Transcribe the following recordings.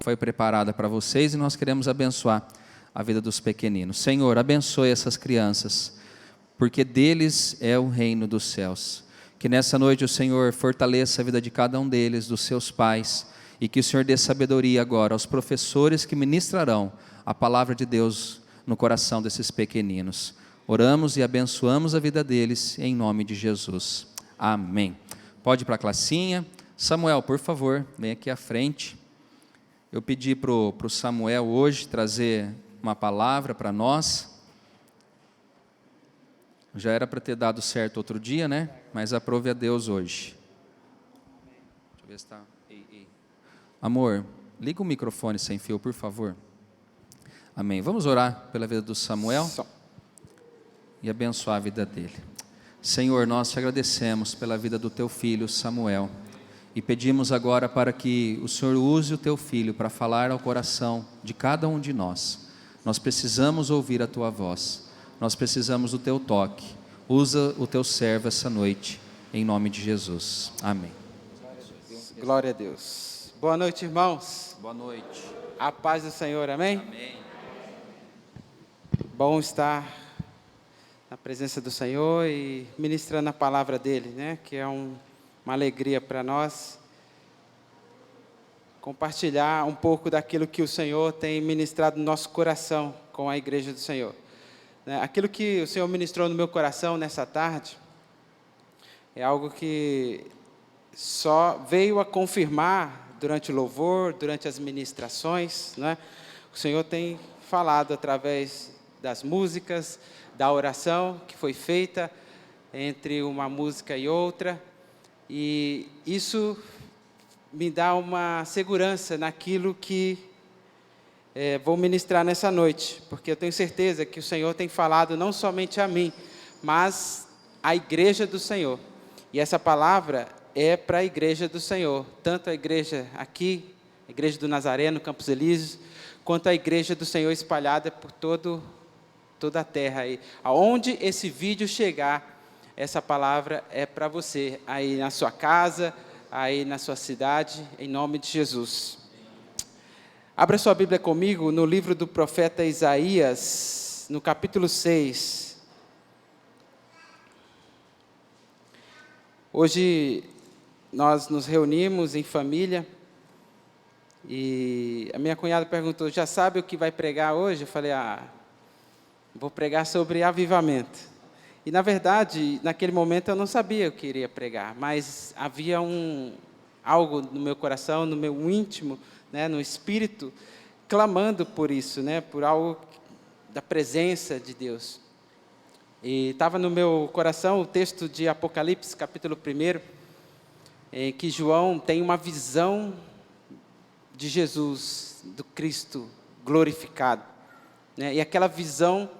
foi preparada para vocês e nós queremos abençoar a vida dos pequeninos. Senhor, abençoe essas crianças, porque deles é o reino dos céus. Que nessa noite o Senhor fortaleça a vida de cada um deles, dos seus pais, e que o Senhor dê sabedoria agora aos professores que ministrarão a palavra de Deus no coração desses pequeninos. Oramos e abençoamos a vida deles em nome de Jesus. Amém. Pode ir para a classinha. Samuel, por favor, vem aqui à frente. Eu pedi para o Samuel hoje trazer uma palavra para nós. Já era para ter dado certo outro dia, né? Mas aprove a Deus hoje. Deixa eu ver se está... Amor, liga o microfone sem fio, por favor. Amém. Vamos orar pela vida do Samuel e abençoar a vida dele. Senhor, nós te agradecemos pela vida do teu filho Samuel e pedimos agora para que o Senhor use o teu filho para falar ao coração de cada um de nós. Nós precisamos ouvir a tua voz, nós precisamos do teu toque. Usa o teu servo essa noite, em nome de Jesus. Amém. Glória a Deus. Boa noite, irmãos. Boa noite. A paz do Senhor, amém? Amém. Bom estar na presença do Senhor e ministrando a palavra dele, né? Que é uma alegria para nós compartilhar um pouco daquilo que o Senhor tem ministrado no nosso coração com a igreja do Senhor. Aquilo que o Senhor ministrou no meu coração nessa tarde é algo que só veio a confirmar durante o louvor, durante as ministrações, né? O Senhor tem falado através das músicas, da oração que foi feita entre uma música e outra, e isso me dá uma segurança naquilo que vou ministrar nessa noite, porque eu tenho certeza que o Senhor tem falado não somente a mim, mas à igreja do Senhor, e essa palavra é para a igreja do Senhor, tanto a igreja aqui, a igreja do Nazareno, Campos Elíseos, quanto a igreja do Senhor espalhada por toda a terra. Aí, aonde esse vídeo chegar, essa palavra é para você, aí na sua casa, aí na sua cidade, em nome de Jesus. Abra sua Bíblia comigo no livro do profeta Isaías, no capítulo 6. Hoje nós nos reunimos em família e a minha cunhada perguntou, já sabe o que vai pregar hoje? Eu falei, vou pregar sobre avivamento. E na verdade, naquele momento eu não sabia o que iria pregar, mas havia algo no meu coração, no meu íntimo, né, no espírito, clamando por isso, né, por algo da presença de Deus. E estava no meu coração o texto de Apocalipse, capítulo 1, em que João tem uma visão de Jesus, do Cristo glorificado, né? E aquela visão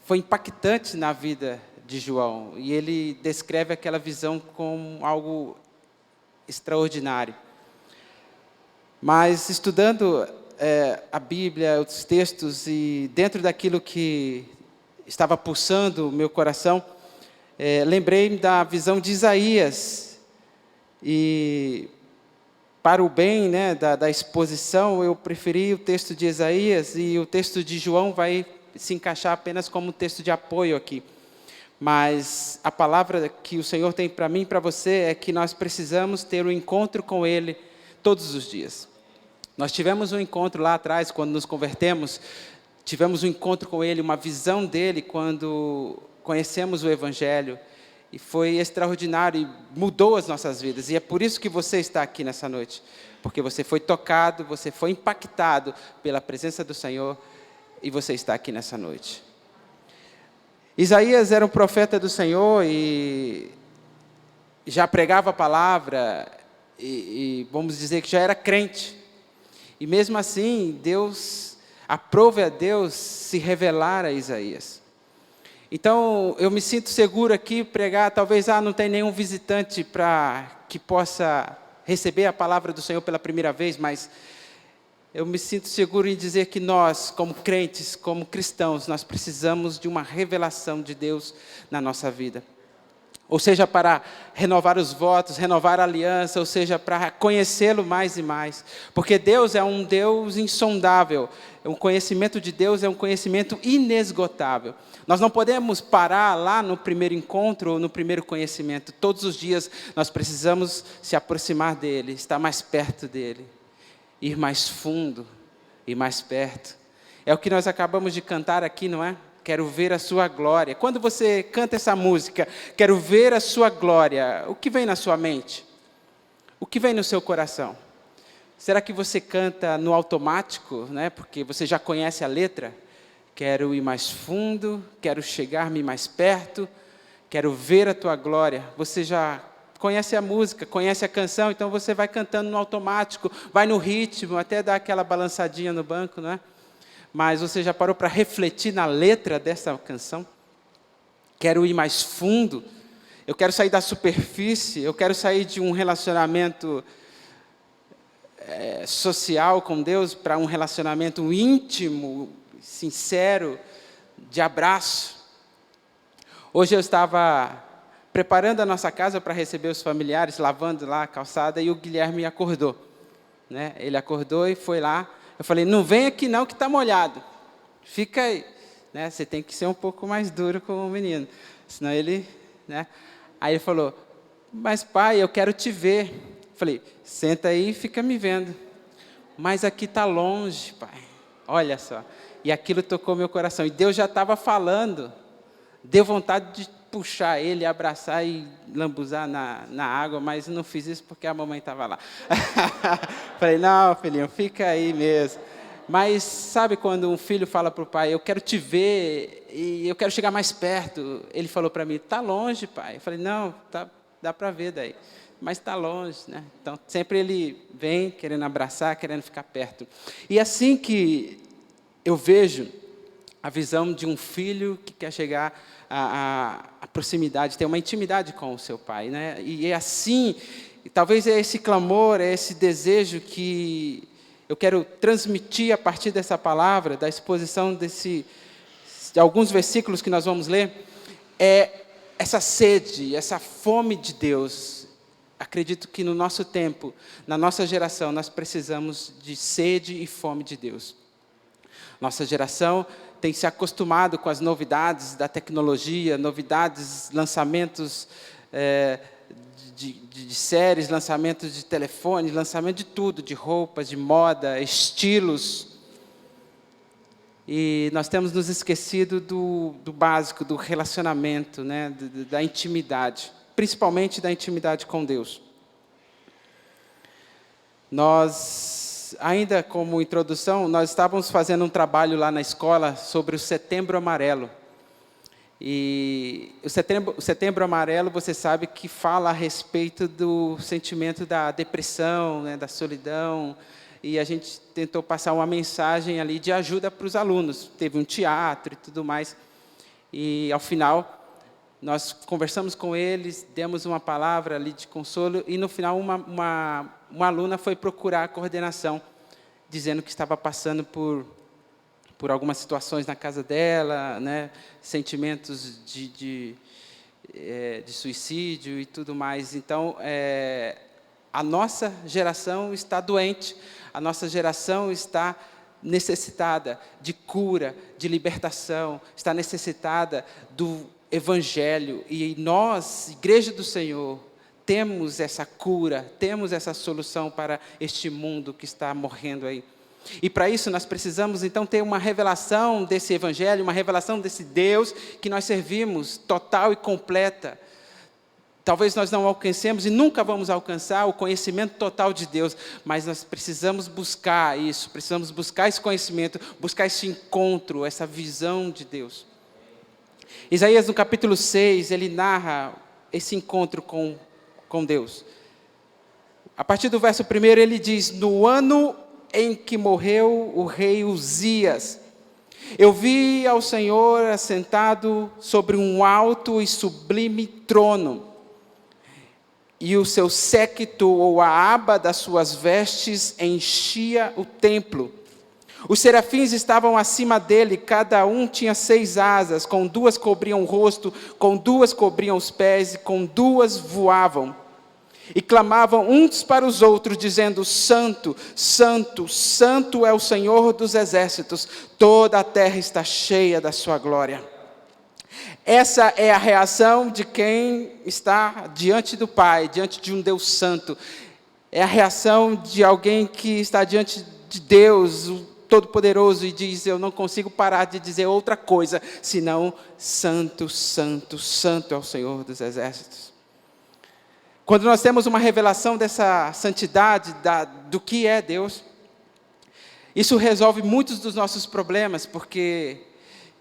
foi impactante na vida de João, e ele descreve aquela visão como algo extraordinário. Mas estudando a Bíblia, os textos, e dentro daquilo que estava pulsando o meu coração, lembrei-me da visão de Isaías, e para o bem, né, da exposição, eu preferi o texto de Isaías, e o texto de João vai se encaixar apenas como texto de apoio aqui. Mas a palavra que o Senhor tem para mim e para você é que nós precisamos ter um encontro com Ele todos os dias. Nós tivemos um encontro lá atrás, quando nos convertemos, tivemos um encontro com Ele, uma visão dEle, quando conhecemos o Evangelho, e foi extraordinário, e mudou as nossas vidas, e é por isso que você está aqui nessa noite, porque você foi tocado, você foi impactado pela presença do Senhor, e você está aqui nessa noite. Isaías era um profeta do Senhor, e já pregava a palavra, e vamos dizer que já era crente, e mesmo assim, aprove a Deus se revelar a Isaías. Então, eu me sinto seguro aqui pregar, talvez não tem nenhum visitante que possa receber a palavra do Senhor pela primeira vez, mas eu me sinto seguro em dizer que nós, como crentes, como cristãos, nós precisamos de uma revelação de Deus na nossa vida. ou seja, para renovar os votos, renovar a aliança, ou seja, para conhecê-lo mais e mais. Porque Deus é um Deus insondável, o conhecimento de Deus é um conhecimento inesgotável. Nós não podemos parar lá no primeiro encontro ou no primeiro conhecimento. Todos os dias nós precisamos se aproximar dEle, estar mais perto dEle, ir mais fundo e mais perto. É o que nós acabamos de cantar aqui, não é? Quero ver a sua glória. Quando você canta essa música, quero ver a sua glória, o que vem na sua mente? O que vem no seu coração? Será que você canta no automático, né? Porque você já conhece a letra? Quero ir mais fundo, quero chegar-me mais perto, quero ver a tua glória. Você já conhece a música, conhece a canção, então você vai cantando no automático, vai no ritmo, até dá aquela balançadinha no banco, não é? Mas você já parou para refletir na letra dessa canção? Quero ir mais fundo, eu quero sair da superfície, eu quero sair de um relacionamento social com Deus para um relacionamento íntimo, sincero, de abraço. Hoje eu estava preparando a nossa casa para receber os familiares, lavando lá a calçada, e o Guilherme acordou, né? Ele acordou e foi lá. Eu falei, não vem aqui não que está molhado, fica aí, né? Você tem que ser um pouco mais duro com o menino, senão ele, né? Aí ele falou, mas pai, eu quero te ver. Eu falei, senta aí e fica me vendo. Mas aqui está longe, pai, olha só. E aquilo tocou meu coração, e Deus já estava falando, deu vontade de puxar ele, abraçar e lambuzar na água, mas não fiz isso porque a mamãe estava lá. Falei, não, filhinho, fica aí mesmo. Mas sabe quando um filho fala para o pai, eu quero te ver e eu quero chegar mais perto? Ele falou para mim, está longe, pai. Eu falei, não, dá para ver daí, mas está longe, né? Então, sempre ele vem querendo abraçar, querendo ficar perto. E assim que eu vejo a visão de um filho que quer chegar à proximidade, ter uma intimidade com o seu pai, né? E é assim, talvez é esse clamor, é esse desejo que eu quero transmitir a partir dessa palavra, da exposição de alguns versículos que nós vamos ler, é essa sede, essa fome de Deus. Acredito que no nosso tempo, na nossa geração, nós precisamos de sede e fome de Deus. Nossa geração tem se acostumado com as novidades da tecnologia, novidades, lançamentos de séries, lançamentos de telefone, lançamento de tudo, de roupas, de moda, estilos. E nós temos nos esquecido do básico, do relacionamento, né, da intimidade, principalmente da intimidade com Deus. Ainda como introdução, nós estávamos fazendo um trabalho lá na escola sobre o Setembro Amarelo. E o Setembro Amarelo, você sabe que fala a respeito do sentimento da depressão, né, da solidão. E a gente tentou passar uma mensagem ali de ajuda para os alunos. Teve um teatro e tudo mais. E, ao final, nós conversamos com eles, demos uma palavra ali de consolo. E, no final, uma aluna foi procurar a coordenação, dizendo que estava passando por algumas situações na casa dela, né, sentimentos de suicídio e tudo mais. Então, a nossa geração está doente, a nossa geração está necessitada de cura, de libertação, está necessitada do Evangelho. E nós, Igreja do Senhor, temos essa cura, temos essa solução para este mundo que está morrendo aí. E para isso nós precisamos então ter uma revelação desse Evangelho, uma revelação desse Deus que nós servimos, total e completa. Talvez nós não alcancemos e nunca vamos alcançar o conhecimento total de Deus, mas nós precisamos buscar isso, precisamos buscar esse conhecimento, buscar esse encontro, essa visão de Deus. Isaías, no capítulo 6, ele narra esse encontro com Deus. A partir do verso 1, ele diz, no ano em que morreu o rei Uzias, eu vi ao Senhor assentado sobre um alto e sublime trono, e o seu séquito ou a aba das suas vestes enchia o templo. Os serafins estavam acima dele, cada um tinha 6 asas, com 2 cobriam o rosto, com 2 cobriam os pés, e com 2 voavam. E clamavam uns para os outros, dizendo: Santo, Santo, Santo é o Senhor dos exércitos, toda a terra está cheia da sua glória. Essa é a reação de quem está diante do Pai, diante de um Deus santo. É a reação de alguém que está diante de Deus, o Todo-Poderoso, e diz: eu não consigo parar de dizer outra coisa, senão Santo, Santo, Santo é o Senhor dos exércitos. Quando nós temos uma revelação dessa santidade, do que é Deus, isso resolve muitos dos nossos problemas, porque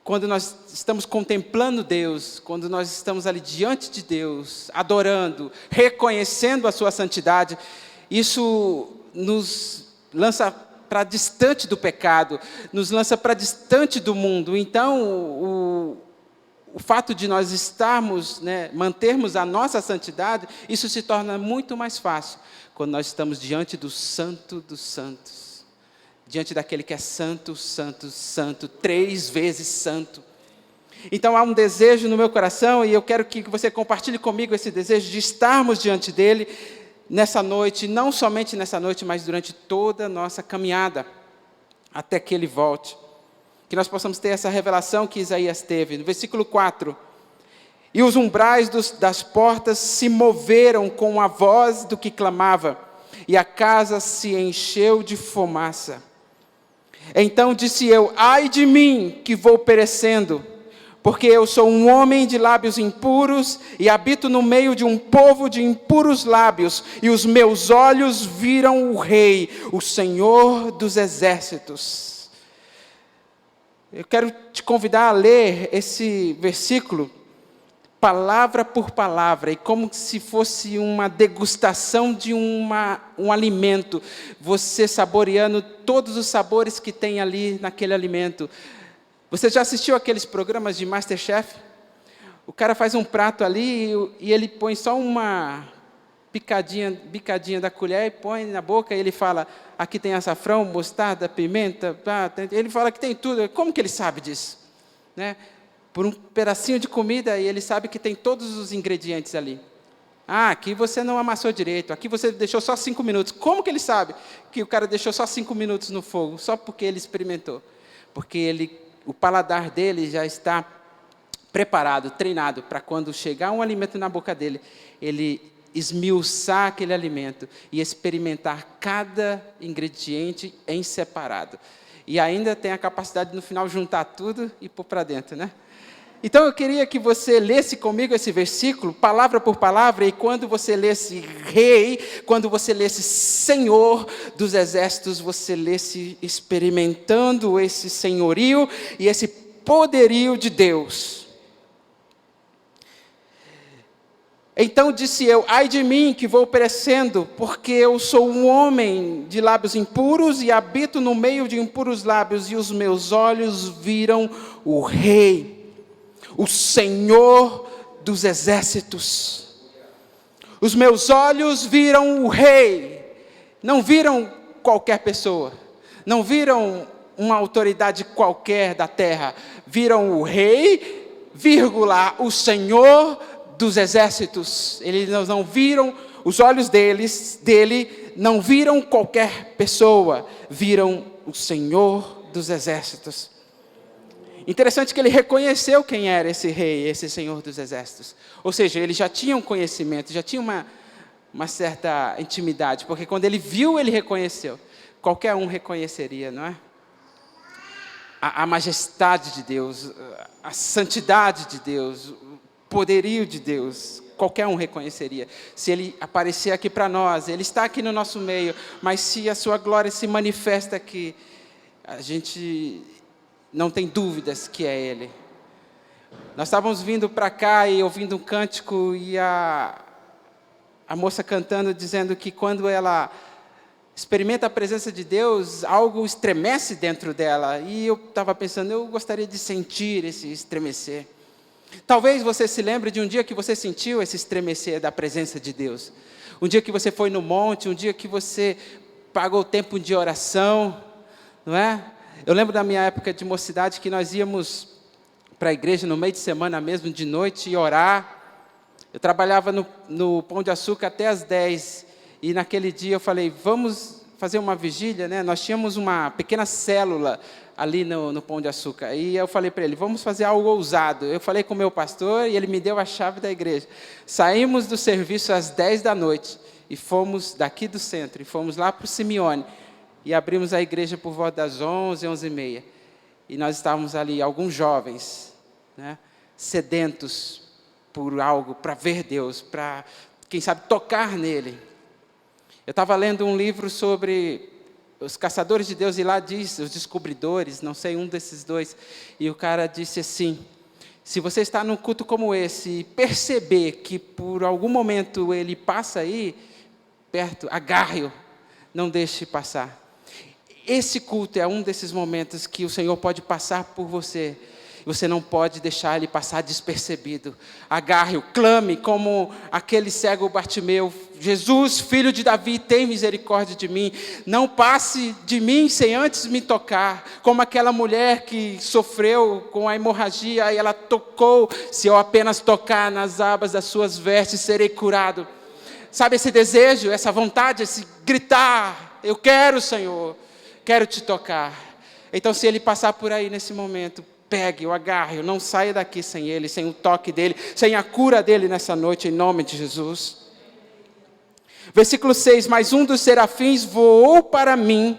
quando nós estamos contemplando Deus, quando nós estamos ali diante de Deus, adorando, reconhecendo a sua santidade, isso nos lança para distante do pecado, nos lança para distante do mundo. Então, o fato de nós estarmos, mantermos a nossa santidade, isso se torna muito mais fácil quando nós estamos diante do Santo dos Santos, diante daquele que é santo, santo, santo, 3 vezes santo. Então há um desejo no meu coração, e eu quero que você compartilhe comigo esse desejo de estarmos diante dele nessa noite, não somente nessa noite, mas durante toda a nossa caminhada, até que ele volte. Que nós possamos ter essa revelação que Isaías teve. No versículo 4, e os umbrais das portas se moveram com a voz do que clamava, e a casa se encheu de fumaça. Então disse eu: ai de mim, que vou perecendo, porque eu sou um homem de lábios impuros, e habito no meio de um povo de impuros lábios, e os meus olhos viram o Rei, o Senhor dos exércitos. Eu quero te convidar a ler esse versículo, palavra por palavra, e como se fosse uma degustação de um alimento, você saboreando todos os sabores que tem ali naquele alimento. Você já assistiu aqueles programas de MasterChef? O cara faz um prato ali e ele põe só uma bicadinha da colher e põe na boca, e ele fala: aqui tem açafrão, mostarda, pimenta, ele fala que tem tudo. Como que ele sabe disso? Por um pedacinho de comida, e ele sabe que tem todos os ingredientes ali. Aqui você não amassou direito, aqui você deixou só 5 minutos. Como que ele sabe que o cara deixou só 5 minutos no fogo? Só porque ele experimentou. Porque o paladar dele já está preparado, treinado, para quando chegar um alimento na boca dele, ele esmiuçar aquele alimento e experimentar cada ingrediente em separado. E ainda tem a capacidade de, no final, juntar tudo e pôr para dentro, Então, eu queria que você lesse comigo esse versículo, palavra por palavra, e quando você lesse Rei, quando você lesse Senhor dos exércitos, você lesse experimentando esse senhorio e esse poderio de Deus. Então disse eu: ai de mim, que vou perecendo, porque eu sou um homem de lábios impuros, e habito no meio de impuros lábios, e os meus olhos viram o Rei, o Senhor dos exércitos. Os meus olhos viram o Rei, não viram qualquer pessoa, não viram uma autoridade qualquer da terra, viram o Rei, o Senhor dos exércitos. Eles não viram, os olhos dele não viram qualquer pessoa, viram o Senhor dos exércitos. Interessante que ele reconheceu quem era esse rei, esse Senhor dos exércitos. Ou seja, ele já tinha um conhecimento, já tinha uma certa intimidade, porque quando ele viu, ele reconheceu. Qualquer um reconheceria, não é? A majestade de Deus, a santidade de Deus, o poderio de Deus, qualquer um reconheceria. Se ele aparecer aqui para nós, ele está aqui no nosso meio, mas se a sua glória se manifesta aqui, a gente não tem dúvidas que é Ele. Nós estávamos vindo para cá e ouvindo um cântico, e a moça cantando, dizendo que quando ela experimenta a presença de Deus, algo estremece dentro dela. E eu estava pensando, eu gostaria de sentir esse estremecer. Talvez você se lembre de um dia que você sentiu esse estremecer da presença de Deus. Um dia que você foi no monte, um dia que você pagou tempo de oração, não é? Eu lembro da minha época de mocidade que nós íamos para a igreja no meio de semana mesmo, de noite, e orar. Eu trabalhava no Pão de Açúcar até as 10, e naquele dia eu falei, vamos fazer uma vigília, né? Nós tínhamos uma pequena célula ali no Pão de Açúcar, e eu falei para ele, vamos fazer algo ousado. Eu falei com o meu pastor, e ele me deu a chave da igreja. Saímos do serviço às 10 da noite, e fomos daqui do centro, e fomos lá para o Simeone, e abrimos a igreja por volta das 11, 11h30. E nós estávamos ali, alguns jovens, né, sedentos por algo, para ver Deus, para, quem sabe, tocar nele. Eu estava lendo um livro sobre os caçadores de Deus, e lá diz, os descobridores, não sei, um desses dois, e o cara disse assim, se você está num culto como esse, e perceber que por algum momento ele passa aí, perto, agarre-o, não deixe passar. Esse culto é um desses momentos que o Senhor pode passar por você. Você não pode deixar ele passar despercebido. Agarre-o, clame como aquele cego Bartimeu. Jesus, filho de Davi, tem misericórdia de mim. Não passe de mim sem antes me tocar. Como aquela mulher que sofreu com a hemorragia e ela tocou. Se eu apenas tocar nas abas das suas vestes, serei curado. Sabe esse desejo, essa vontade, esse gritar. Eu quero, Senhor, quero te tocar. Então, se ele passar por aí nesse momento, pegue-o, agarre-o, não saia daqui sem ele, sem o toque dele, sem a cura dele nessa noite, em nome de Jesus. Versículo 6, mas um dos serafins voou para mim,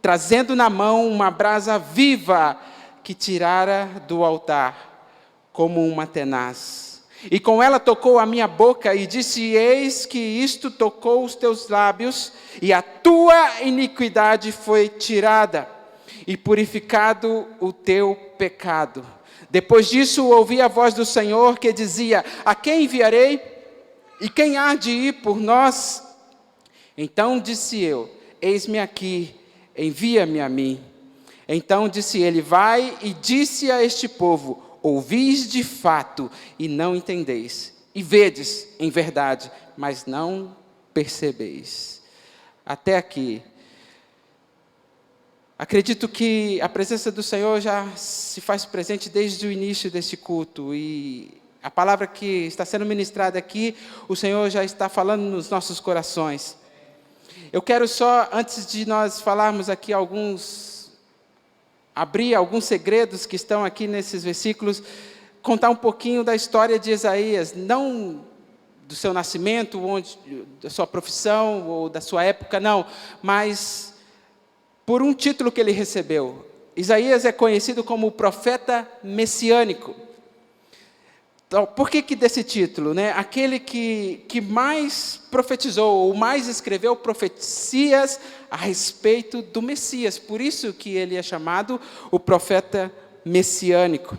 trazendo na mão uma brasa viva, que tirara do altar, como uma tenaz. E com ela tocou a minha boca, e disse, eis que isto tocou os teus lábios, e a tua iniquidade foi tirada, e purificado o teu pecado. Depois disso, ouvi a voz do Senhor que dizia, a quem enviarei? E quem há de ir por nós? Então disse eu, eis-me aqui, envia-me a mim. Então disse ele, vai e disse a este povo, ouvis de fato e não entendeis, e vedes em verdade, mas não percebeis. Até aqui. Acredito que a presença do Senhor já se faz presente desde o início desse culto, e a palavra que está sendo ministrada aqui, o Senhor já está falando nos nossos corações. Eu quero só, antes de nós falarmos aqui abrir alguns segredos que estão aqui nesses versículos, contar um pouquinho da história de Isaías, não do seu nascimento, da sua profissão ou da sua época, não, mas por um título que ele recebeu. Isaías é conhecido como o profeta messiânico. Então, por que desse título? Né? Aquele que mais profetizou, ou mais escreveu profecias a respeito do Messias. Por isso que ele é chamado o profeta messiânico.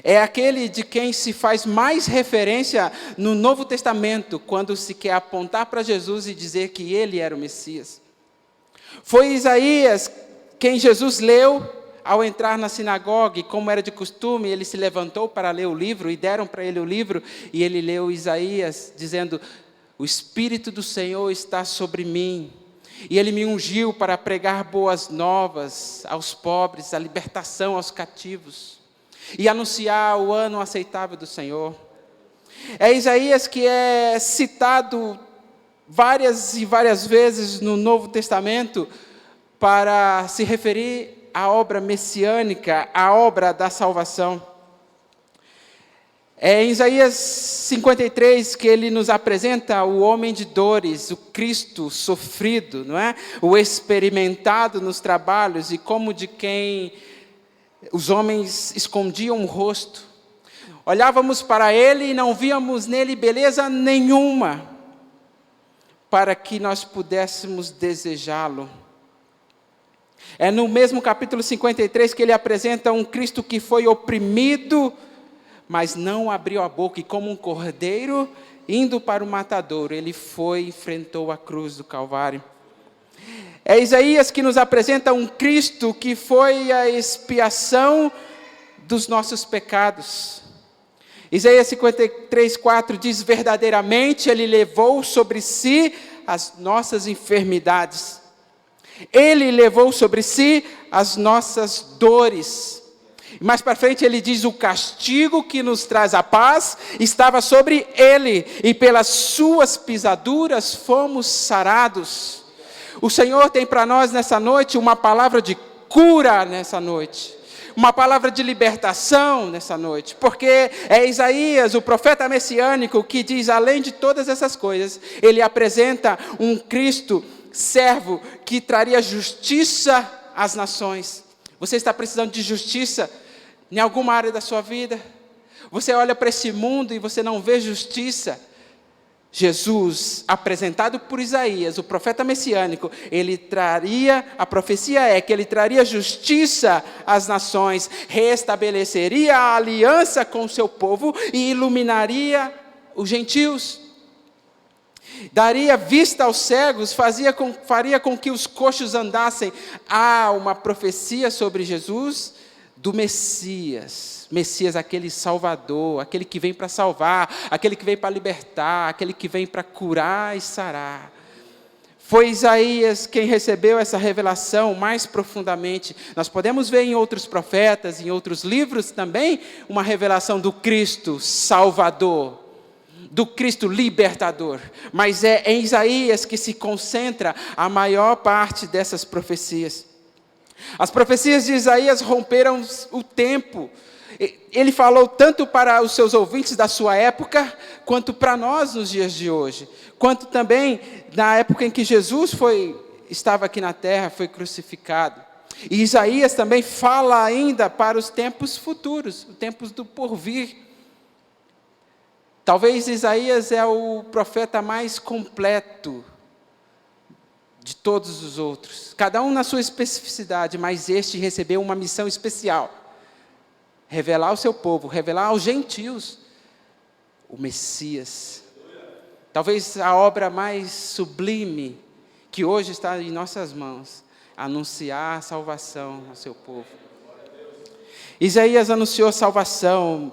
É aquele de quem se faz mais referência no Novo Testamento, quando se quer apontar para Jesus e dizer que ele era o Messias. Foi Isaías quem Jesus leu ao entrar na sinagoga, e como era de costume, ele se levantou para ler o livro, e deram para ele o livro, e ele leu Isaías, dizendo, o Espírito do Senhor está sobre mim, e ele me ungiu para pregar boas novas aos pobres, a libertação aos cativos, e anunciar o ano aceitável do Senhor. É Isaías que é citado várias e várias vezes no Novo Testamento para se referir à obra messiânica, à obra da salvação. É em Isaías 53 que ele nos apresenta o homem de dores, o Cristo sofrido, não é? O experimentado nos trabalhos, e como de quem os homens escondiam o rosto. Olhávamos para ele e não víamos nele beleza nenhuma, para que nós pudéssemos desejá-lo. É no mesmo capítulo 53 que ele apresenta um Cristo que foi oprimido, mas não abriu a boca, e como um cordeiro indo para o matadouro, ele foi e enfrentou a cruz do Calvário. É Isaías que nos apresenta um Cristo que foi a expiação dos nossos pecados. Isaías 53:4 diz, verdadeiramente ele levou sobre si as nossas enfermidades. Ele levou sobre si as nossas dores. Mais para frente ele diz: o castigo que nos traz a paz estava sobre ele, e pelas suas pisaduras fomos sarados. O Senhor tem para nós nessa noite uma palavra de cura nessa noite. Uma palavra de libertação nessa noite, porque é Isaías, o profeta messiânico, que diz, além de todas essas coisas, ele apresenta um Cristo servo que traria justiça às nações. Você está precisando de justiça em alguma área da sua vida? Você olha para esse mundo e você não vê justiça? Jesus, apresentado por Isaías, o profeta messiânico, a profecia é que ele traria justiça às nações, restabeleceria a aliança com o seu povo e iluminaria os gentios. Daria vista aos cegos, faria com que os coxos andassem. Há uma profecia sobre Jesus, do Messias, aquele Salvador, aquele que vem para salvar, aquele que vem para libertar, aquele que vem para curar e sarar. Foi Isaías quem recebeu essa revelação mais profundamente. Nós podemos ver em outros profetas, em outros livros também, uma revelação do Cristo Salvador, do Cristo libertador. Mas é em Isaías que se concentra a maior parte dessas profecias. As profecias de Isaías romperam o tempo. Ele falou tanto para os seus ouvintes da sua época, quanto para nós nos dias de hoje. Quanto também na época em que Jesus estava aqui na terra, foi crucificado. E Isaías também fala ainda para os tempos futuros, os tempos do porvir. Talvez Isaías é o profeta mais completo de todos os outros, cada um na sua especificidade, mas este recebeu uma missão especial: revelar ao seu povo, revelar aos gentios o Messias. Talvez a obra mais sublime que hoje está em nossas mãos, anunciar a salvação ao seu povo. Isaías anunciou salvação,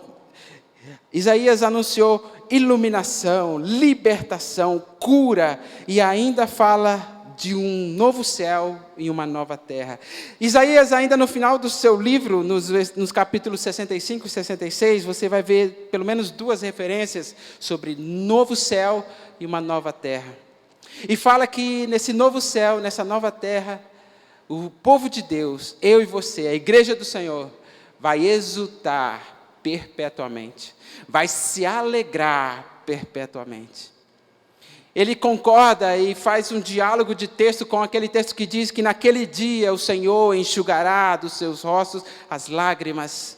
Isaías anunciou iluminação, libertação, cura, e ainda fala de um novo céu e uma nova terra. Isaías, ainda no final do seu livro, nos capítulos 65 e 66, você vai ver pelo menos 2 referências sobre novo céu e uma nova terra. E fala que nesse novo céu, nessa nova terra, o povo de Deus, eu e você, a igreja do Senhor, vai exultar perpetuamente, vai se alegrar perpetuamente. Ele concorda e faz um diálogo de texto com aquele texto que diz que naquele dia o Senhor enxugará dos seus rostos as lágrimas.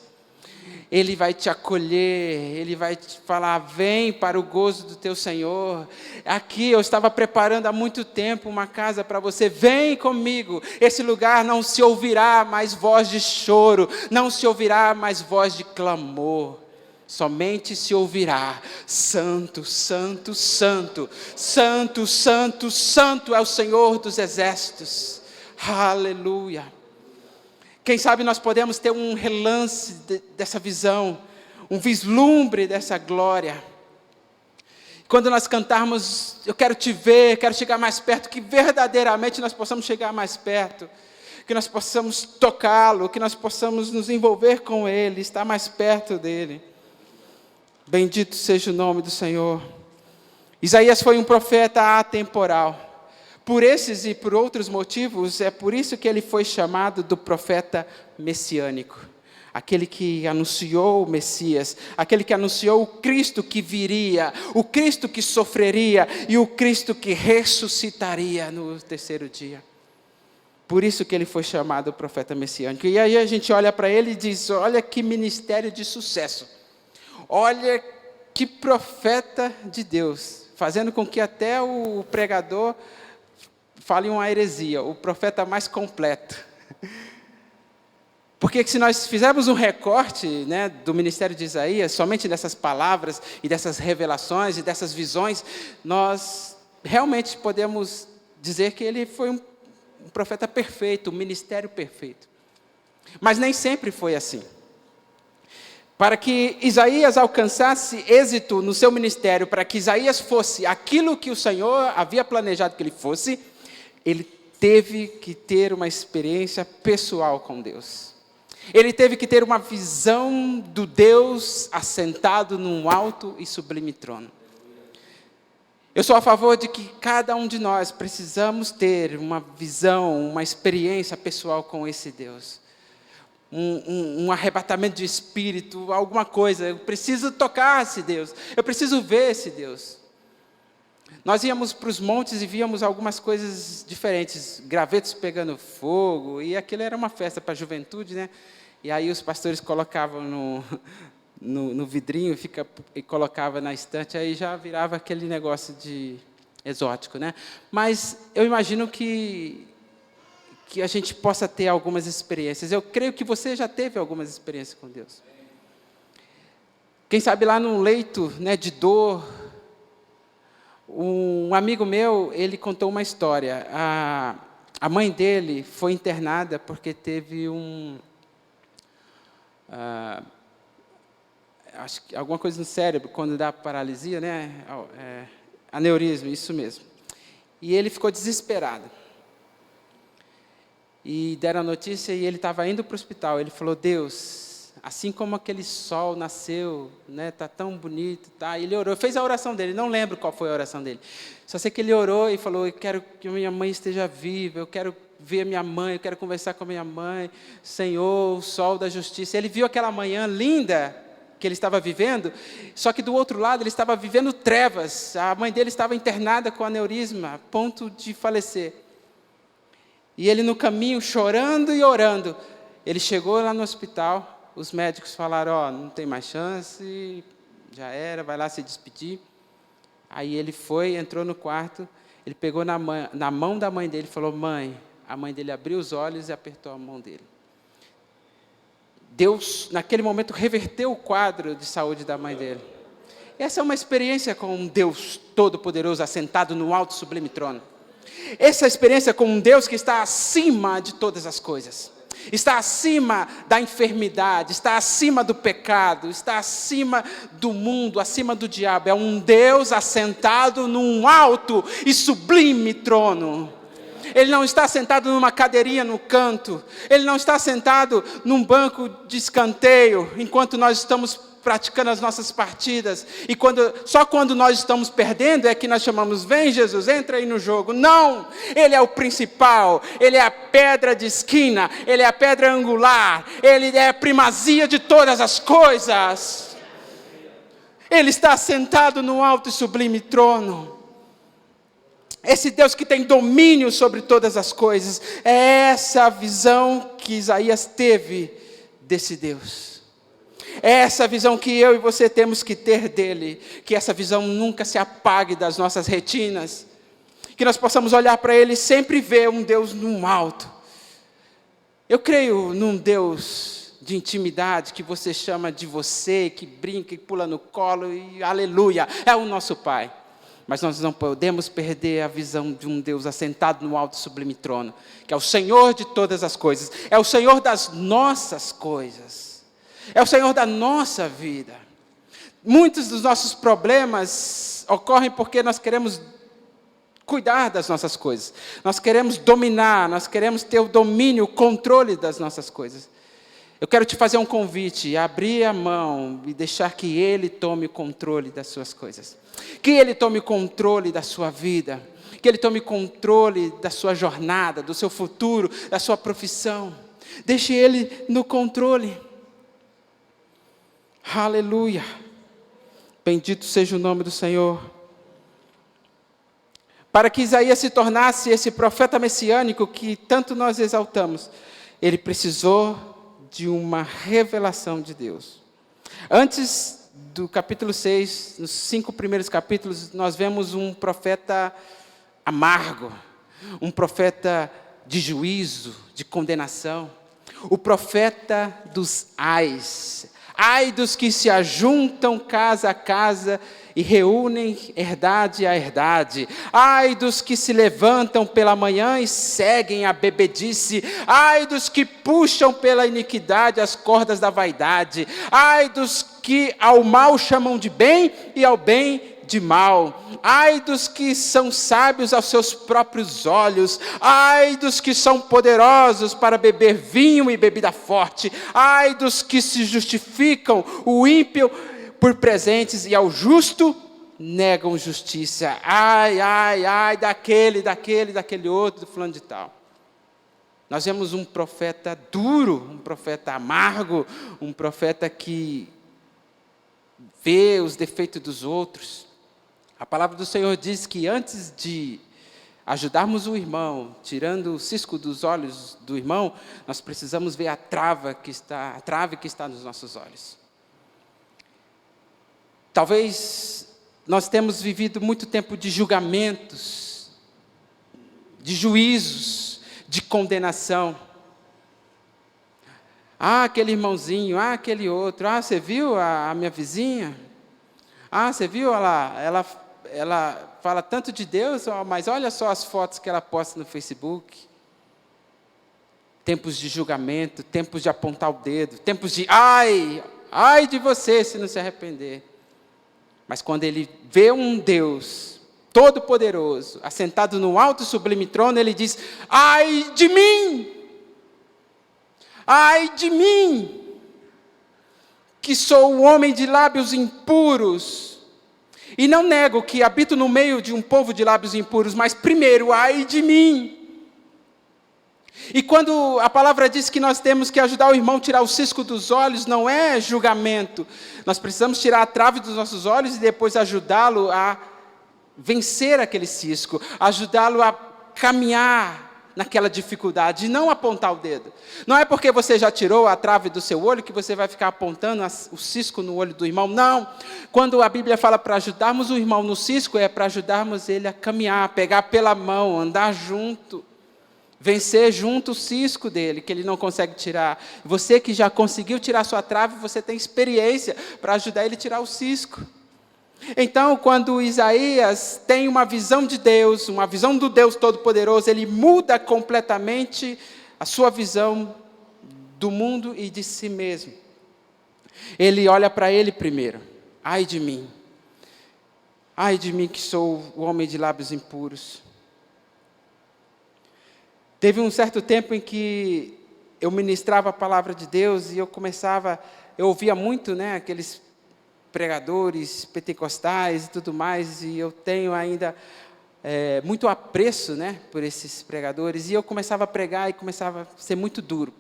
Ele vai te acolher, Ele vai te falar: vem para o gozo do teu Senhor. Aqui eu estava preparando há muito tempo uma casa para você, vem comigo. Esse lugar não se ouvirá mais voz de choro, não se ouvirá mais voz de clamor. Somente se ouvirá: Santo, Santo, Santo, Santo, Santo, Santo é o Senhor dos exércitos. Aleluia. Quem sabe nós podemos ter um relance dessa visão, um vislumbre dessa glória. Quando nós cantarmos, eu quero te ver, quero chegar mais perto, que verdadeiramente nós possamos chegar mais perto, que nós possamos tocá-lo, que nós possamos nos envolver com Ele, estar mais perto dEle. Bendito seja o nome do Senhor. Isaías foi um profeta atemporal. Por esses e por outros motivos, é por isso que ele foi chamado do profeta messiânico. Aquele que anunciou o Messias, aquele que anunciou o Cristo que viria, o Cristo que sofreria e o Cristo que ressuscitaria no 3º dia. Por isso que ele foi chamado profeta messiânico. E aí a gente olha para ele e diz: olha que ministério de sucesso. Olha que profeta de Deus, fazendo com que até o pregador fale uma heresia, o profeta mais completo. Porque se nós fizermos um recorte, né, do ministério de Isaías, somente dessas palavras e dessas revelações e dessas visões, nós realmente podemos dizer que ele foi um profeta perfeito, um ministério perfeito. Mas nem sempre foi assim. Para que Isaías alcançasse êxito no seu ministério, para que Isaías fosse aquilo que o Senhor havia planejado que ele fosse, ele teve que ter uma experiência pessoal com Deus. Ele teve que ter uma visão do Deus assentado num alto e sublime trono. Eu sou a favor de que cada um de nós precisamos ter uma visão, uma experiência pessoal com esse Deus. Um arrebatamento de espírito, alguma coisa. Eu preciso tocar esse Deus. Eu preciso ver esse Deus. Nós íamos para os montes e víamos algumas coisas diferentes. Gravetos pegando fogo. E aquilo era uma festa para a juventude, né? E aí os pastores colocavam no vidrinho e colocavam na estante. Aí já virava aquele negócio de exótico, né? Mas eu imagino que a gente possa ter algumas experiências. Eu creio que você já teve algumas experiências com Deus. Quem sabe lá num leito, né, de dor, um amigo meu, ele contou uma história. A mãe dele foi internada porque teve acho que alguma coisa no cérebro, quando dá paralisia, né? Aneurisma, isso mesmo. E ele ficou desesperado. E deram a notícia e ele estava indo para o hospital. Ele falou: Deus, assim como aquele sol nasceu, né, tá tão bonito, tá? Ele orou, fez a oração dele, não lembro qual foi a oração dele. Só sei que ele orou e falou: eu quero que minha mãe esteja viva, eu quero ver minha mãe, eu quero conversar com a minha mãe. Senhor, o sol da justiça. Ele viu aquela manhã linda que ele estava vivendo, só que do outro lado ele estava vivendo trevas. A mãe dele estava internada com aneurisma, a ponto de falecer. E ele no caminho, chorando e orando, ele chegou lá no hospital, os médicos falaram: não tem mais chance, já era, vai lá se despedir. Aí ele foi, entrou no quarto, ele pegou na mão da mãe dele e falou: mãe. A mãe dele abriu os olhos e apertou a mão dele. Deus, naquele momento, reverteu o quadro de saúde da mãe dele. Essa é uma experiência com um Deus todo-poderoso, assentado no alto e sublime trono. Essa experiência com um Deus que está acima de todas as coisas. Está acima da enfermidade, está acima do pecado, está acima do mundo, acima do diabo. É um Deus assentado num alto e sublime trono. Ele não está sentado numa cadeirinha no canto. Ele não está sentado num banco de escanteio, enquanto nós estamos praticando as nossas partidas. E só quando nós estamos perdendo é que nós chamamos: vem Jesus, entra aí no jogo. Não! Ele é o principal. Ele é a pedra de esquina. Ele é a pedra angular. Ele é a primazia de todas as coisas. Ele está sentado no alto e sublime trono. Esse Deus que tem domínio sobre todas as coisas. É essa a visão que Isaías teve desse Deus. É essa a visão que eu e você temos que ter dele. Que essa visão nunca se apague das nossas retinas. Que nós possamos olhar para ele e sempre ver um Deus num alto. Eu creio num Deus de intimidade que você chama de você, que brinca e pula no colo e aleluia, é o nosso Pai. Mas nós não podemos perder a visão de um Deus assentado no alto e sublime trono, que é o Senhor de todas as coisas, é o Senhor das nossas coisas, é o Senhor da nossa vida. Muitos dos nossos problemas ocorrem porque nós queremos cuidar das nossas coisas, nós queremos dominar, nós queremos ter o domínio, o controle das nossas coisas. Eu quero te fazer um convite, abrir a mão e deixar que Ele tome o controle das suas coisas. Que Ele tome o controle da sua vida. Que Ele tome o controle da sua jornada, do seu futuro, da sua profissão. Deixe Ele no controle. Aleluia. Bendito seja o nome do Senhor. Para que Isaías se tornasse esse profeta messiânico que tanto nós exaltamos, ele precisou de uma revelação de Deus. Antes do capítulo 6, nos 5 primeiros capítulos, nós vemos um profeta amargo, um profeta de juízo, de condenação, o profeta dos ais. Ai dos que se ajuntam casa a casa e reúnem herdade a herdade. Ai dos que se levantam pela manhã e seguem a bebedice. Ai dos que puxam pela iniquidade as cordas da vaidade. Ai dos que ao mal chamam de bem e ao bem de mal. Ai dos que são sábios aos seus próprios olhos. Ai dos que são poderosos para beber vinho e bebida forte. Ai dos que se justificam o ímpio por presentes e ao justo negam justiça. Ai, ai, ai daquele outro, do fulano de tal. Nós vemos um profeta duro, um profeta amargo, um profeta que vê os defeitos dos outros. A palavra do Senhor diz que antes de ajudarmos o irmão, tirando o cisco dos olhos do irmão, nós precisamos ver a trave que está nos nossos olhos. Talvez nós temos vivido muito tempo de julgamentos, de juízos, de condenação. Ah, aquele irmãozinho, ah, aquele outro, ah, você viu a minha vizinha? Ah, você viu ela fala tanto de Deus, mas olha só as fotos que ela posta no Facebook. Tempos de julgamento, tempos de apontar o dedo, tempos de ai de você se não se arrepender. Mas quando ele vê um Deus todo-poderoso, assentado no alto e sublime trono, ele diz: ai de mim! Ai de mim! Que sou o homem de lábios impuros. E não nego que habito no meio de um povo de lábios impuros, mas primeiro, ai de mim! E quando a palavra diz que nós temos que ajudar o irmão a tirar o cisco dos olhos, não é julgamento. Nós precisamos tirar a trave dos nossos olhos e depois ajudá-lo a vencer aquele cisco, ajudá-lo a caminhar naquela dificuldade, e não apontar o dedo. Não é porque você já tirou a trave do seu olho que você vai ficar apontando o cisco no olho do irmão. Não. Quando a Bíblia fala para ajudarmos o irmão no cisco, é para ajudarmos ele a caminhar, pegar pela mão, andar junto. Vencer junto o cisco dele, que ele não consegue tirar. Você que já conseguiu tirar sua trave, você tem experiência para ajudar ele a tirar o cisco. Então, quando Isaías tem uma visão de Deus, uma visão do Deus Todo-Poderoso, ele muda completamente a sua visão do mundo e de si mesmo. Ele olha para ele primeiro. Ai de mim que sou o homem de lábios impuros. Teve um certo tempo em que eu ministrava a palavra de Deus e eu ouvia muito, aqueles pregadores pentecostais e tudo mais, e eu tenho ainda muito apreço, por esses pregadores, e eu começava a pregar e começava a ser muito duro,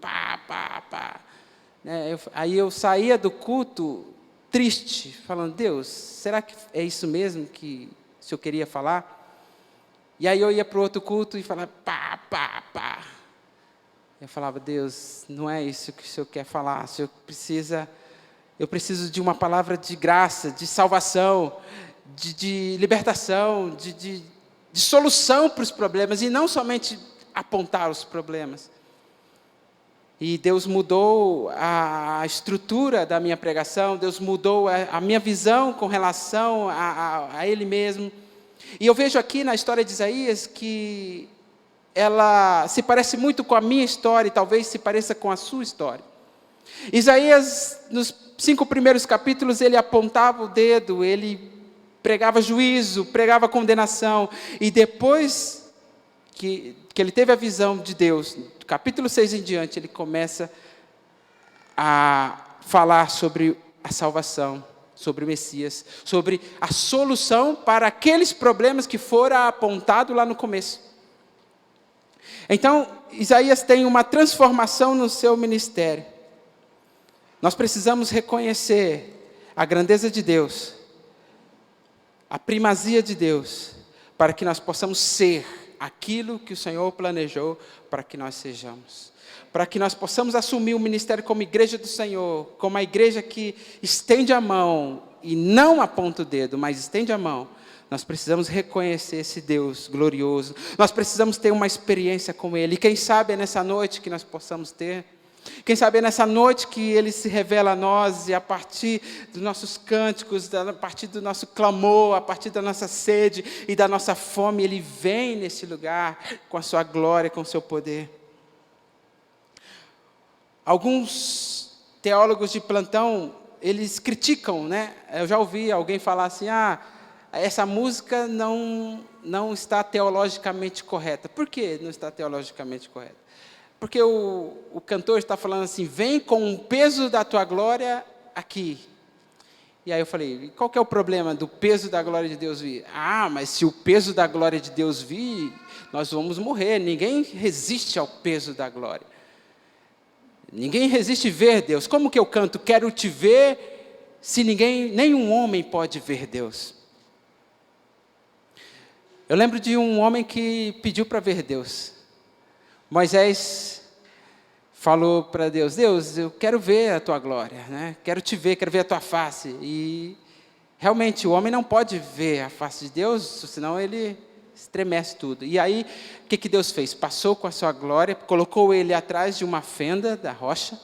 aí eu saía do culto triste, falando: Deus, será que é isso mesmo que o Senhor queria falar? E aí eu ia para o outro culto e falava, Eu falava: Deus, não é isso que o Senhor quer falar. O Senhor eu preciso de uma palavra de graça, de salvação, de libertação, de solução para os problemas, e não somente apontar os problemas. E Deus mudou a estrutura da minha pregação, Deus mudou a minha visão com relação a Ele mesmo. E eu vejo aqui na história de Isaías que ela se parece muito com a minha história e talvez se pareça com a sua história. Isaías, nos 5 primeiros capítulos, ele apontava o dedo, ele pregava juízo, pregava condenação. E depois que ele teve a visão de Deus, do capítulo 6 em diante, ele começa a falar sobre a salvação, sobre o Messias, sobre a solução para aqueles problemas que foram apontados lá no começo. Então, Isaías tem uma transformação no seu ministério. Nós precisamos reconhecer a grandeza de Deus, a primazia de Deus, para que nós possamos ser aquilo que o Senhor planejou para que nós sejamos. Para que nós possamos assumir o ministério como igreja do Senhor, como a igreja que estende a mão e não aponta o dedo, mas estende a mão. Nós precisamos reconhecer esse Deus glorioso. Nós precisamos ter uma experiência com Ele. E quem sabe é nessa noite que nós possamos ter. Quem sabe é nessa noite que Ele se revela a nós, e a partir dos nossos cânticos, a partir do nosso clamor, a partir da nossa sede e da nossa fome, Ele vem nesse lugar com a sua glória, com o seu poder. Alguns teólogos de plantão, eles criticam, Eu já ouvi alguém falar assim: essa música não está teologicamente correta. Por que não está teologicamente correta? Porque o cantor está falando assim, vem com o peso da tua glória aqui. E aí eu falei, qual que é o problema do peso da glória de Deus vir? Mas se o peso da glória de Deus vir, nós vamos morrer. Ninguém resiste ao peso da glória. Ninguém resiste ver Deus. Como que eu canto, quero te ver, se nenhum homem pode ver Deus? Eu lembro de um homem que pediu para ver Deus. Moisés falou para Deus, Deus, eu quero ver a tua glória, né? Quero te ver, quero ver a tua face. E realmente o homem não pode ver a face de Deus, senão ele estremece tudo. E aí, o que Deus fez? Passou com a sua glória, colocou ele atrás de uma fenda da rocha,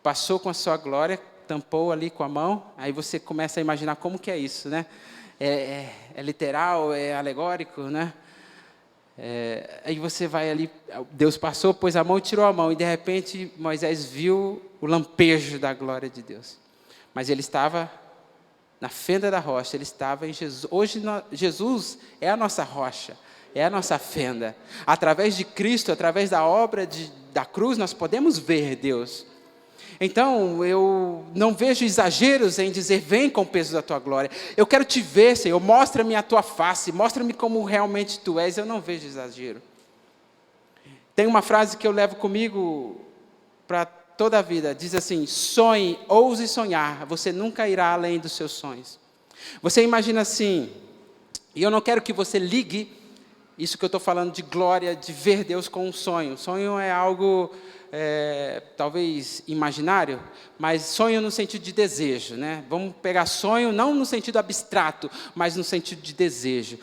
passou com a sua glória, tampou ali com a mão, aí você começa a imaginar como que é isso, né? É literal, é alegórico, né? Aí você vai ali, Deus passou, pôs a mão e tirou a mão, e de repente Moisés viu o lampejo da glória de Deus. Mas ele estava na fenda da rocha, ele estava em Jesus. Hoje Jesus é a nossa rocha, é a nossa fenda. Através de Cristo, através da obra da cruz, nós podemos ver Deus. Então, eu não vejo exageros em dizer, vem com o peso da tua glória. Eu quero te ver, Senhor, mostra-me a tua face, mostra-me como realmente tu és. Eu não vejo exagero. Tem uma frase que eu levo comigo para toda a vida, diz assim, sonhe, ouse sonhar, você nunca irá além dos seus sonhos. Você imagina assim, e eu não quero que você ligue isso que eu estou falando de glória, de ver Deus com um sonho. Sonho é algo... talvez imaginário, mas sonho no sentido de desejo, né? Vamos pegar sonho não no sentido abstrato, mas no sentido de desejo.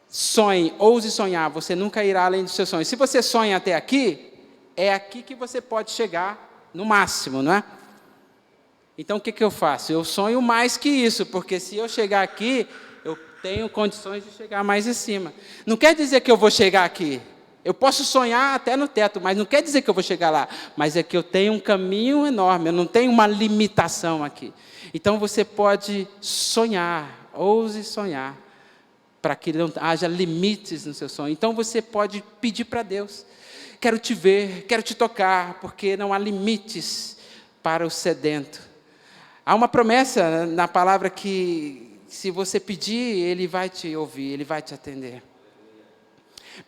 Sonhe, ouse sonhar, você nunca irá além dos seus sonhos. Se você sonha até aqui, é aqui que você pode chegar no máximo, não é? Então o que eu faço? Eu sonho mais que isso, porque se eu chegar aqui, eu tenho condições de chegar mais em cima. Não quer dizer que eu vou chegar aqui. Eu posso sonhar até no teto, mas não quer dizer que eu vou chegar lá. Mas é que eu tenho um caminho enorme, eu não tenho uma limitação aqui. Então você pode sonhar, ouse sonhar, para que não haja limites no seu sonho. Então você pode pedir para Deus, quero te ver, quero te tocar, porque não há limites para o sedento. Há uma promessa na palavra que, se você pedir, Ele vai te ouvir, Ele vai te atender.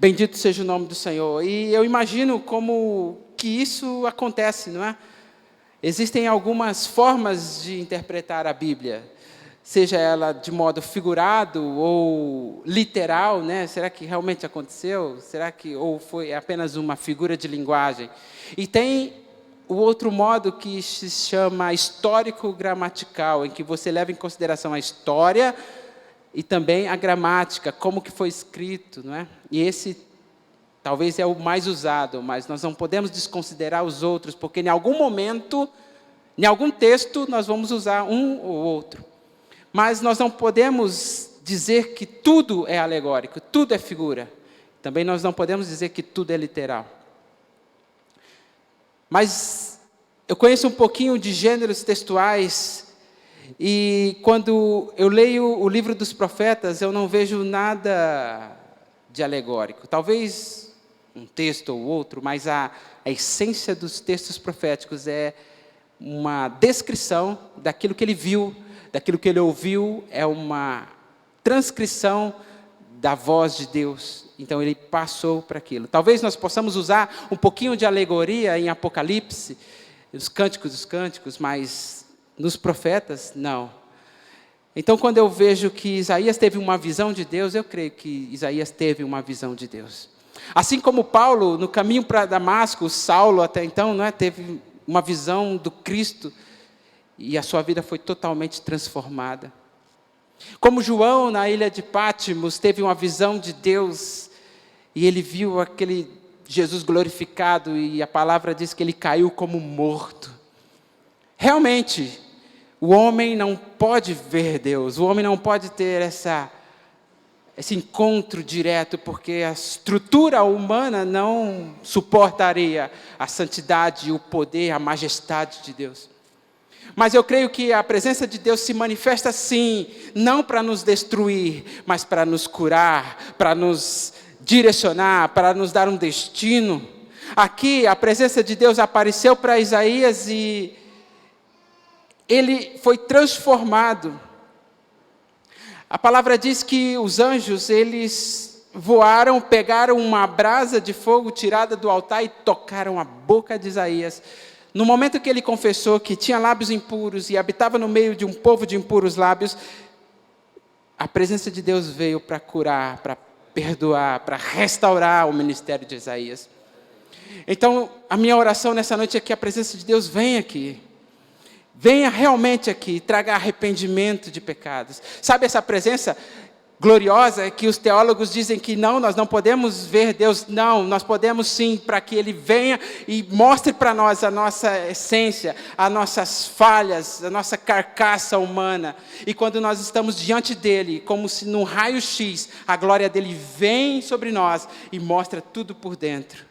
Bendito seja o nome do Senhor. E eu imagino como que isso acontece, não é? Existem algumas formas de interpretar a Bíblia, seja ela de modo figurado ou literal, né? Será que realmente aconteceu? Será que ou foi apenas uma figura de linguagem? E tem o outro modo que se chama histórico-gramatical, em que você leva em consideração a história e também a gramática, como que foi escrito, não é? E esse talvez é o mais usado, mas nós não podemos desconsiderar os outros, porque em algum momento, em algum texto, nós vamos usar um ou outro. Mas nós não podemos dizer que tudo é alegórico, tudo é figura. Também nós não podemos dizer que tudo é literal. Mas eu conheço um pouquinho de gêneros textuais, e quando eu leio o livro dos profetas, eu não vejo nada de alegórico. Talvez um texto ou outro, mas a essência dos textos proféticos é uma descrição daquilo que ele viu, daquilo que ele ouviu, é uma transcrição da voz de Deus. Então ele passou para aquilo. Talvez nós possamos usar um pouquinho de alegoria em Apocalipse, os cânticos dos cânticos, mas nos profetas, não. Então, quando eu vejo que Isaías teve uma visão de Deus, eu creio que Isaías teve uma visão de Deus. Assim como Paulo, no caminho para Damasco, Saulo até então, não é, teve uma visão do Cristo, e a sua vida foi totalmente transformada. Como João, na ilha de Pátimos, teve uma visão de Deus, e ele viu aquele Jesus glorificado, e a palavra diz que ele caiu como morto. Realmente, o homem não pode ver Deus, o homem não pode ter esse encontro direto, porque a estrutura humana não suportaria a santidade, o poder, a majestade de Deus. Mas eu creio que a presença de Deus se manifesta sim, não para nos destruir, mas para nos curar, para nos direcionar, para nos dar um destino. Aqui a presença de Deus apareceu para Isaías e ele foi transformado. A palavra diz que os anjos, eles voaram, pegaram uma brasa de fogo tirada do altar e tocaram a boca de Isaías. No momento que ele confessou que tinha lábios impuros e habitava no meio de um povo de impuros lábios, a presença de Deus veio para curar, para perdoar, para restaurar o ministério de Isaías. Então, a minha oração nessa noite é que a presença de Deus venha aqui. Venha realmente aqui, traga arrependimento de pecados. Sabe essa presença gloriosa que os teólogos dizem que não, nós não podemos ver Deus. Não, nós podemos sim, para que Ele venha e mostre para nós a nossa essência, as nossas falhas, a nossa carcaça humana. E quando nós estamos diante dEle, como se num raio-x, a glória dEle vem sobre nós e mostra tudo por dentro.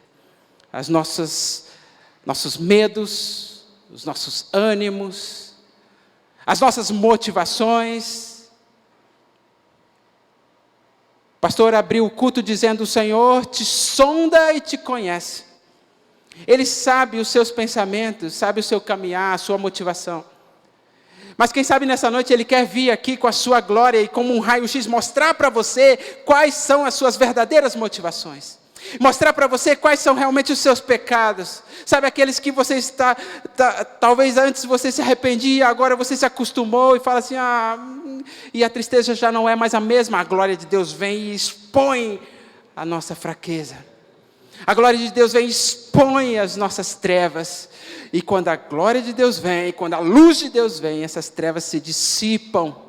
Nossos medos, os nossos ânimos, as nossas motivações. O pastor abriu o culto dizendo: o Senhor te sonda e te conhece. Ele sabe os seus pensamentos, sabe o seu caminhar, a sua motivação. Mas quem sabe nessa noite Ele quer vir aqui com a sua glória e como um raio-x mostrar para você quais são as suas verdadeiras motivações. Mostrar para você quais são realmente os seus pecados. Sabe aqueles que você está, talvez antes você se arrependia, agora você se acostumou e fala assim, e a tristeza já não é mais a mesma. A glória de Deus vem e expõe a nossa fraqueza. A glória de Deus vem e expõe as nossas trevas. E quando a glória de Deus vem, quando a luz de Deus vem, essas trevas se dissipam.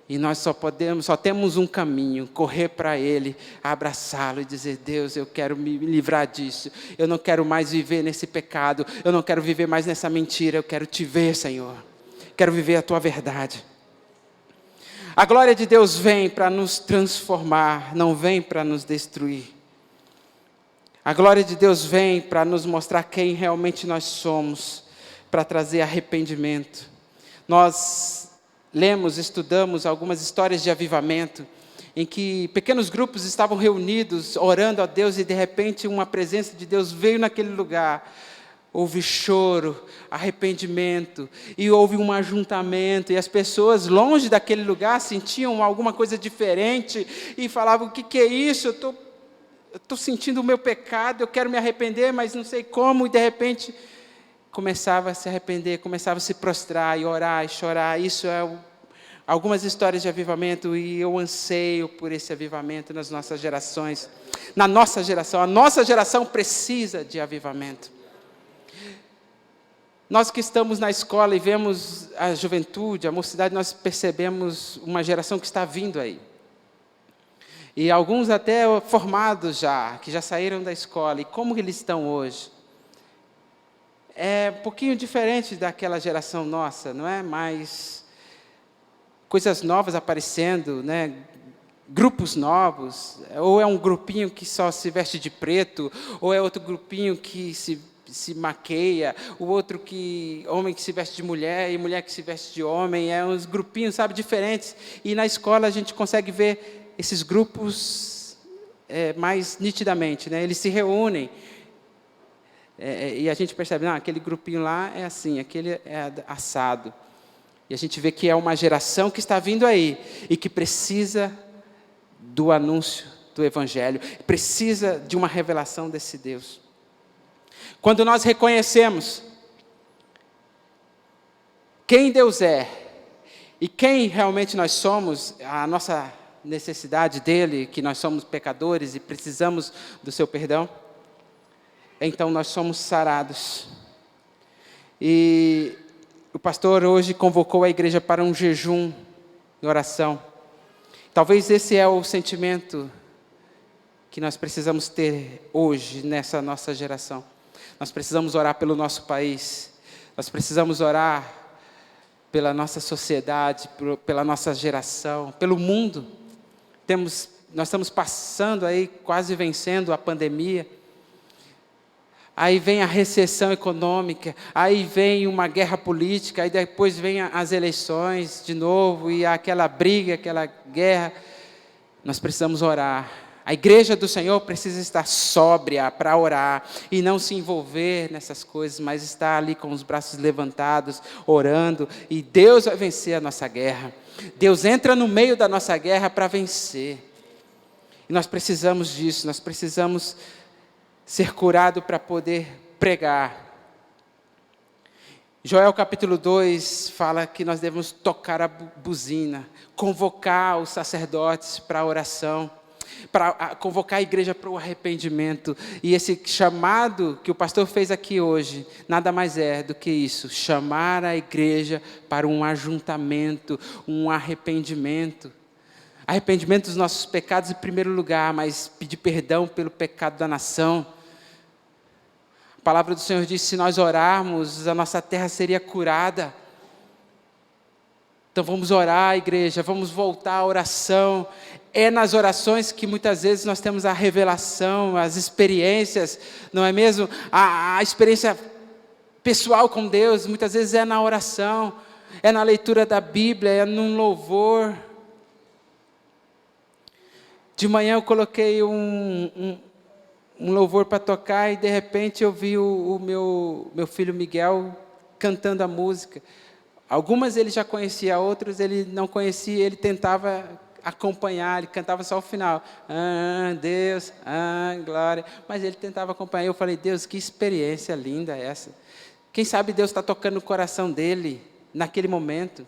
E nós só temos um caminho, correr para Ele, abraçá-lo e dizer: Deus, eu quero me livrar disso. Eu não quero mais viver nesse pecado. Eu não quero viver mais nessa mentira. Eu quero te ver, Senhor. Quero viver a Tua verdade. A glória de Deus vem para nos transformar, não vem para nos destruir. A glória de Deus vem para nos mostrar quem realmente nós somos, para trazer arrependimento. Nós estudamos algumas histórias de avivamento, em que pequenos grupos estavam reunidos, orando a Deus, e de repente uma presença de Deus veio naquele lugar. Houve choro, arrependimento, e houve um ajuntamento, e as pessoas longe daquele lugar sentiam alguma coisa diferente, e falavam: o que é isso? Eu estou sentindo o meu pecado, eu quero me arrepender, mas não sei como, e de repente começava a se arrepender, começava a se prostrar e orar e chorar. Isso é algumas histórias de avivamento, e eu anseio por esse avivamento nas nossas gerações. Na nossa geração, a nossa geração precisa de avivamento. Nós que estamos na escola e vemos a juventude, a mocidade, nós percebemos uma geração que está vindo aí. E alguns até formados já, que já saíram da escola, e como eles estão hoje? É um pouquinho diferente daquela geração nossa, não é? Mas coisas novas aparecendo, né? Grupos novos, ou é um grupinho que só se veste de preto, ou é outro grupinho que se maqueia, o outro homem que se veste de mulher, e mulher que se veste de homem, é uns grupinhos, sabe, diferentes. E na escola a gente consegue ver esses grupos mais nitidamente, né? Eles se reúnem. E a gente percebe, aquele grupinho lá é assim, aquele é assado. E a gente vê que é uma geração que está vindo aí e que precisa do anúncio do Evangelho, precisa de uma revelação desse Deus. Quando nós reconhecemos quem Deus é e quem realmente nós somos, a nossa necessidade dEle, que nós somos pecadores e precisamos do seu perdão, então nós somos sarados. E o pastor hoje convocou a igreja para um jejum e oração. Talvez esse é o sentimento que nós precisamos ter hoje, nessa nossa geração. Nós precisamos orar pelo nosso país. Nós precisamos orar pela nossa sociedade, pela nossa geração, pelo mundo. Nós estamos passando aí, quase vencendo a pandemia. aí vem a recessão econômica, aí vem uma guerra política, aí depois vem as eleições de novo, e aquela briga, aquela guerra. Nós precisamos orar. A igreja do Senhor precisa estar sóbria para orar e não se envolver nessas coisas, mas estar ali com os braços levantados, orando, e Deus vai vencer a nossa guerra. Deus entra no meio da nossa guerra para vencer. E nós precisamos disso, nós precisamos ser curados para poder pregar. Joel capítulo 2 fala que nós devemos tocar a buzina, convocar os sacerdotes para a oração, para convocar a igreja para o arrependimento. E esse chamado que o pastor fez aqui hoje, nada mais é do que isso, chamar a igreja para um ajuntamento, um arrependimento. Arrependimento dos nossos pecados em primeiro lugar, mas pedir perdão pelo pecado da nação. A palavra do Senhor diz: se nós orarmos, a nossa terra seria curada. Então vamos orar, igreja, vamos voltar à oração. É nas orações que muitas vezes nós temos a revelação, as experiências, não é mesmo? A experiência pessoal com Deus, muitas vezes é na oração, é na leitura da Bíblia, é num louvor. De manhã eu coloquei um louvor para tocar e de repente eu vi o meu filho Miguel cantando a música. Algumas ele já conhecia, outras ele não conhecia, ele tentava acompanhar, ele cantava só o final. Deus, glória. Mas ele tentava acompanhar. Eu falei: Deus, que experiência linda essa. Quem sabe Deus está tocando no coração dele naquele momento.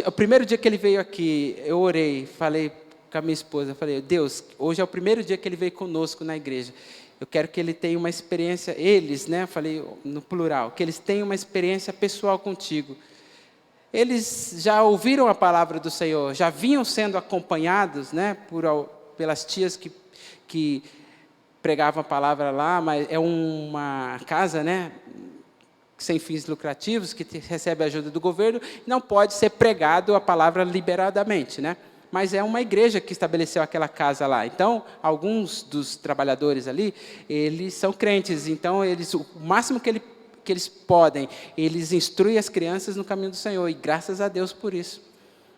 O primeiro dia que ele veio aqui, eu orei, falei com a minha esposa, falei: Deus, hoje é o primeiro dia que ele veio conosco na igreja. Eu quero que ele tenha uma experiência, eles, né? Falei no plural, que eles tenham uma experiência pessoal contigo. Eles já ouviram a palavra do Senhor, já vinham sendo acompanhados, né? Pelas tias que pregavam a palavra lá, mas é uma casa, né? Sem fins lucrativos, que recebe a ajuda do governo, não pode ser pregado a palavra liberadamente, né? Mas é uma igreja que estabeleceu aquela casa lá. Então, alguns dos trabalhadores ali, eles são crentes. Então, o máximo que eles podem, eles instruem as crianças no caminho do Senhor. E graças a Deus por isso,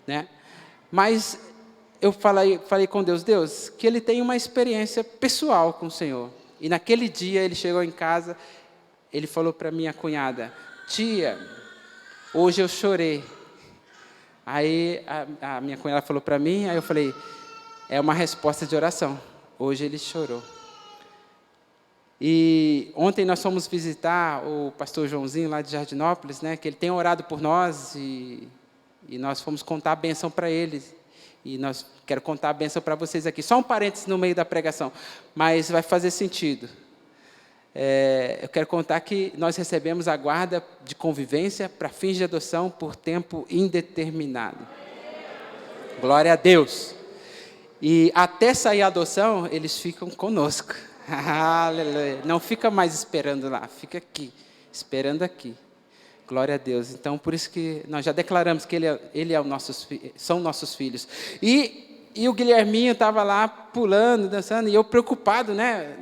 né? Mas eu falei com Deus: Deus, que ele tenha uma experiência pessoal com o Senhor. E naquele dia, ele chegou em casa, ele falou para minha cunhada: tia, hoje eu chorei. Aí a minha cunhada falou para mim, aí eu falei: é uma resposta de oração. Hoje ele chorou. E ontem nós fomos visitar o pastor Joãozinho lá de Jardinópolis, né, que ele tem orado por nós, e nós fomos contar a bênção para ele. E quero contar a bênção para vocês aqui. Só um parênteses no meio da pregação, mas vai fazer sentido. Eu quero contar que nós recebemos a guarda de convivência para fins de adoção por tempo indeterminado. Glória a Deus. E até sair a adoção, eles ficam conosco. Aleluia. Não fica mais esperando lá, fica aqui, esperando aqui. Glória a Deus. Então, por isso que nós já declaramos que são nossos filhos. E o Guilherminho estava lá pulando, dançando, e eu preocupado, né?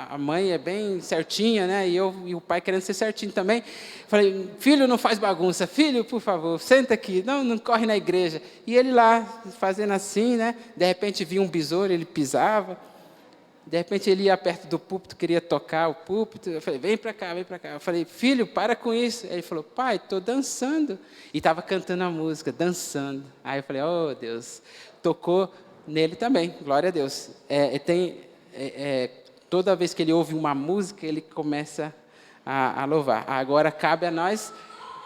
A mãe é bem certinha, né? E o pai querendo ser certinho também. Falei: filho, não faz bagunça. Filho, por favor, senta aqui. Não corre na igreja. E ele lá, fazendo assim, né? De repente, via um besouro, ele pisava. De repente, ele ia perto do púlpito, queria tocar o púlpito. Eu falei: vem para cá, vem para cá. Eu falei: filho, para com isso. Ele falou: pai, estou dançando. E estava cantando a música, dançando. Aí eu falei: oh, Deus. Tocou nele também, glória a Deus. Toda vez que ele ouve uma música, ele começa a louvar. Agora cabe a nós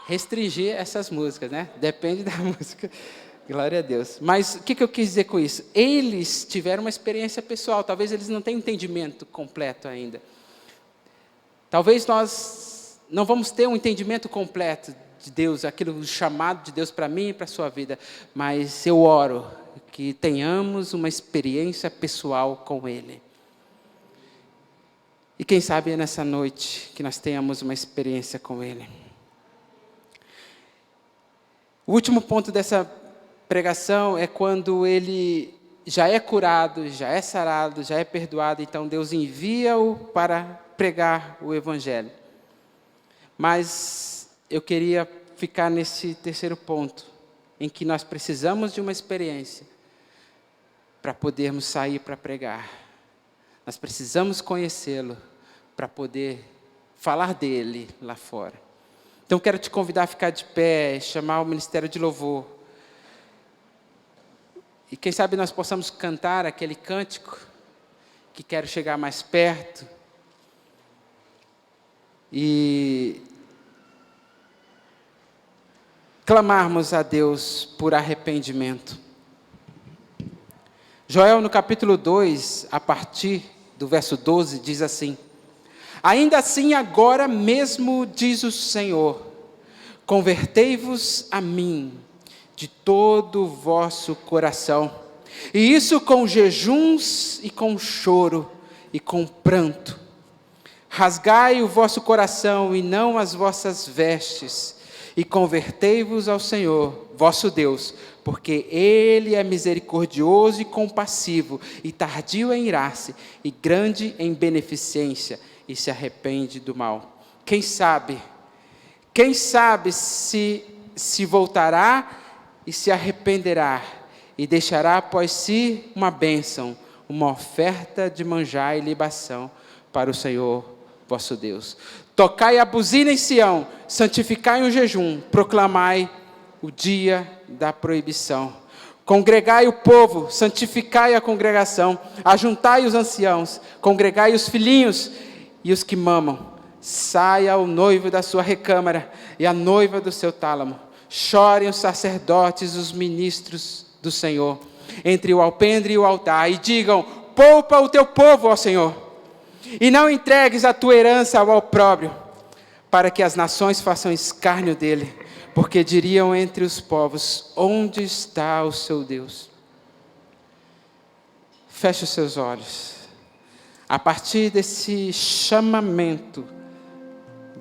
restringir essas músicas, né? Depende da música, glória a Deus. Mas o que eu quis dizer com isso? Eles tiveram uma experiência pessoal, talvez eles não tenham entendimento completo ainda. Talvez nós não vamos ter um entendimento completo de Deus, aquilo chamado de Deus para mim e para a sua vida, mas eu oro que tenhamos uma experiência pessoal com Ele. E quem sabe nessa noite que nós tenhamos uma experiência com Ele. O último ponto dessa pregação é quando ele já é curado, já é sarado, já é perdoado, então Deus envia-o para pregar o Evangelho. Mas eu queria ficar nesse terceiro ponto, em que nós precisamos de uma experiência para podermos sair para pregar. Nós precisamos conhecê-lo para poder falar dele lá fora. Então quero te convidar a ficar de pé, chamar o Ministério de Louvor. E quem sabe nós possamos cantar aquele cântico que quero chegar mais perto. E clamarmos a Deus por arrependimento. Joel, no capítulo 2, a partir do verso 12, diz assim: ainda assim agora mesmo, diz o Senhor, convertei-vos a mim de todo o vosso coração, e isso com jejuns e com choro e com pranto. Rasgai o vosso coração e não as vossas vestes, e convertei-vos ao Senhor, vosso Deus, porque Ele é misericordioso e compassivo, e tardio em irar-se, e grande em beneficência, e se arrepende do mal. Quem sabe se voltará e se arrependerá, e deixará após si uma bênção, uma oferta de manjar e libação para o Senhor vosso Deus. Tocai a buzina em Sião, santificai o jejum, proclamai o dia da proibição. Congregai o povo, santificai a congregação, ajuntai os anciãos, congregai os filhinhos e os que mamam. Saia o noivo da sua recâmara e a noiva do seu tálamo. Chorem os sacerdotes, os ministros do Senhor, entre o alpendre e o altar, e digam: poupa o teu povo, ó Senhor, e não entregues a tua herança ao opróbrio, para que as nações façam escárnio dele, porque diriam entre os povos: onde está o seu Deus? Feche os seus olhos. A partir desse chamamento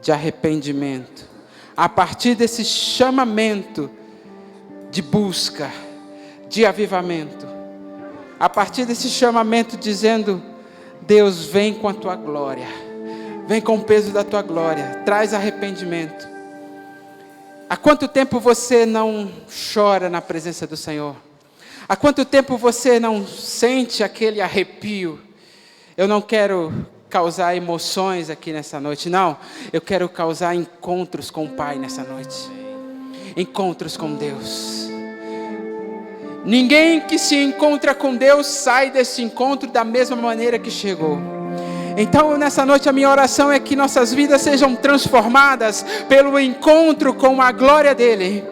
de arrependimento, a partir desse chamamento de busca, de avivamento, a partir desse chamamento dizendo: Deus, vem com a tua glória, vem com o peso da tua glória, traz arrependimento. Há quanto tempo você não chora na presença do Senhor? Há quanto tempo você não sente aquele arrepio? Eu não quero causar emoções aqui nessa noite, não. Eu quero causar encontros com o Pai nessa noite. Encontros com Deus. Ninguém que se encontra com Deus sai desse encontro da mesma maneira que chegou. Então, nessa noite, a minha oração é que nossas vidas sejam transformadas pelo encontro com a glória dEle.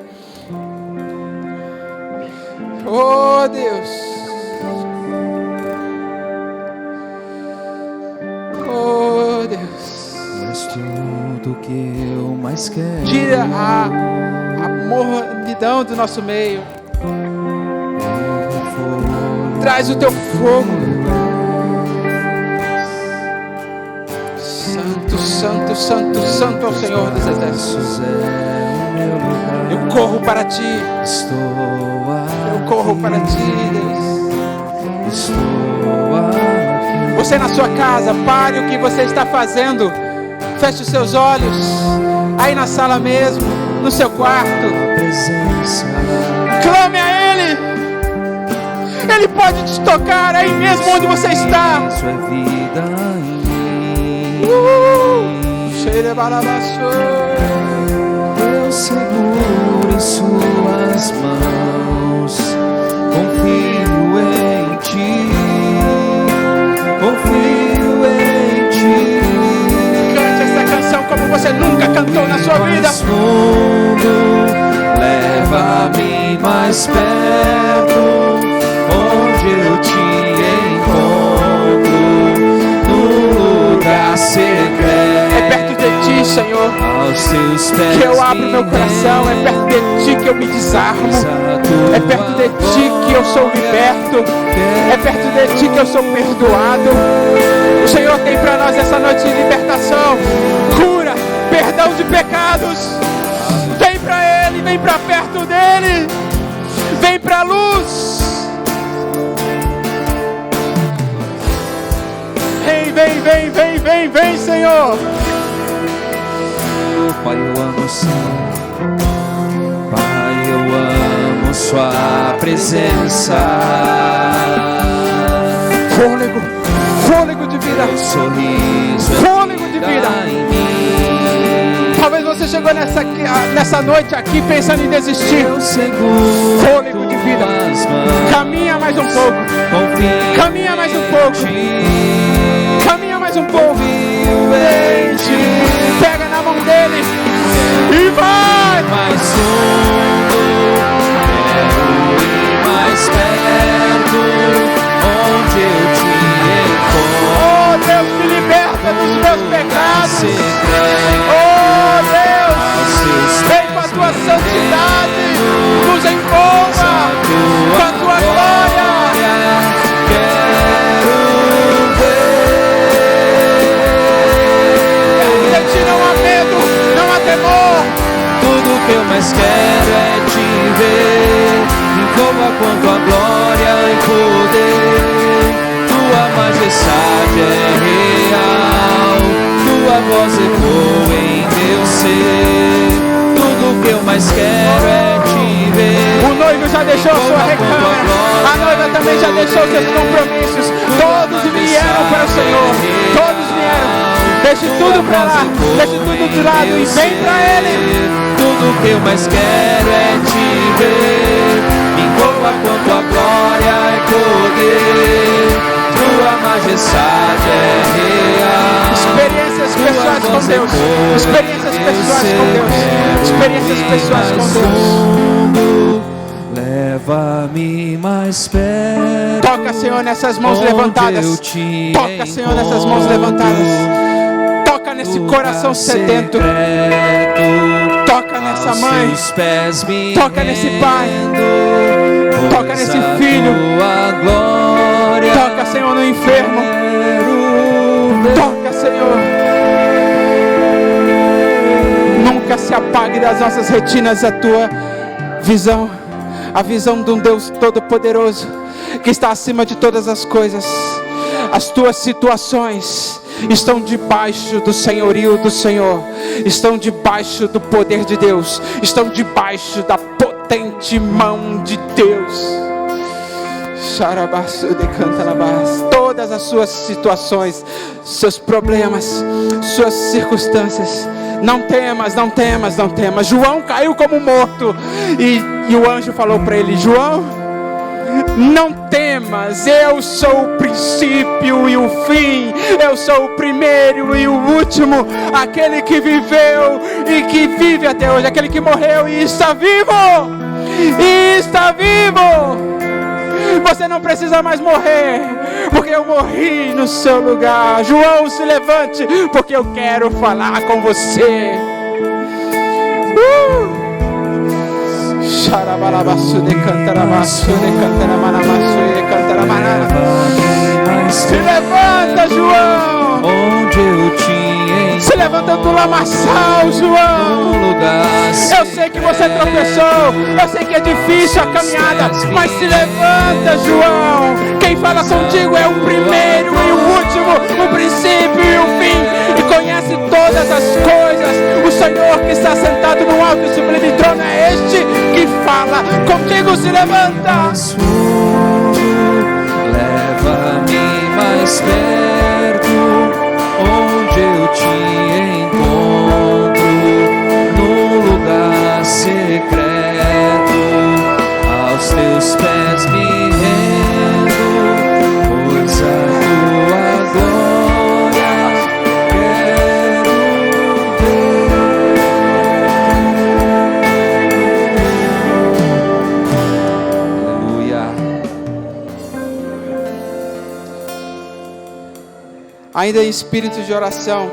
Oh, Deus. Oh, Deus. És tudo que eu mais quero. Tira a mornidão do nosso meio. Traz o teu fogo. Santo, santo, santo, santo ao Senhor dos Exércitos. Eu corro para ti. Eu corro para ti, Deus. Você na sua casa, pare o que você está fazendo. Feche os seus olhos. Aí na sala mesmo, no seu quarto. Clame a Ele. Ele pode te tocar aí mesmo onde você está. Isso é vida em mim. Eu seguro em suas mãos. Confio em ti. Confio em ti. Cante essa canção como você nunca cantou na sua vida. Leva-me mais perto, onde eu te encontro, no lugar secreto. É perto de ti, Senhor, aos teus pés que eu abro meu coração. É perto de ti que eu me desarmo. É perto de ti que eu sou liberto. É perto de ti que eu sou perdoado. O Senhor tem para nós essa noite de libertação, cura, perdão de pecados. Vem para Ele, vem para perto dEle. Vem para a luz. Vem, Senhor. Pai, eu amo o Senhor. Pai, eu amo Sua presença. Fôlego de vida. Sorriso, Fôlego de vida em mim. Talvez você chegou nessa noite aqui pensando em desistir. Eu seguro Fôlego de vida. Tuas mãos. Caminha mais um pouco. Confio Caminha mais um pouco. em Ti. Caminha mais um pouco. Confio em Ti. Pega na mão dele e vai. Mais fundo, quero ir mais perto, onde eu Te encontro. Oh Deus, me liberta dos meus pecados. Secreto. Oh Deus, vem com a Tua santidade, nos envolva com a Tua glória. Quero ver. De Ti não há medo, não há temor. Tudo que eu mais quero é Te ver. Envolva com Tua glória e poder. Tua majestade é real. Tua voz ecoa em meu ser. Tudo que eu mais quero é Te ver. O noivo já deixou sua recâmara, a noiva também já deixou seus compromissos. Todos vieram para o Senhor, todos vieram. Deixe tudo para lá, deixe tudo de lado e vem para Ele. Tudo que eu mais quero é Te ver. Envolva com Tua glória e poder. Tua majestade é real. Experiências pessoais com Deus, experiências pessoais com Deus, experiências pessoais com Deus. Leva-me mais perto. Toca, Senhor, nessas mãos levantadas. Toca, Senhor, nessas mãos levantadas. Toca nesse coração sedento. Toca nessa mãe. Toca nesse pai. Toca nesse filho. Toca, Senhor, no enfermo. Toca, Senhor. Nunca se apague das nossas retinas a Tua visão. A visão de um Deus Todo-Poderoso, que está acima de todas as coisas. As tuas situações estão debaixo do senhorio do Senhor, estão debaixo do poder de Deus, estão debaixo da potente mão de Deus. Todas as suas situações, seus problemas, suas circunstâncias, não temas, não temas, não temas. João caiu como morto e o anjo falou para ele: João, não temas, eu sou o princípio e o fim, eu sou o primeiro e o último, aquele que viveu e que vive até hoje, aquele que morreu e está vivo, Você não precisa mais morrer, porque eu morri no seu lugar. João, se levante, porque eu quero falar com você. Se levanta, João. Onde eu te encontro. Se levanta do lamaçal, João. Eu sei que você tropeçou, eu sei que é difícil a caminhada, mas se levanta, João. Quem fala contigo é o primeiro e o último, o princípio e o fim, e conhece todas as coisas. O Senhor que está sentado no alto e sublime trono é este que fala contigo. Se levanta. Leva-me mais perto, onde eu te encontro, no lugar secreto, aos teus pés me rendo, pois a tua glória quero ver. Aleluia. Ainda em espírito de oração,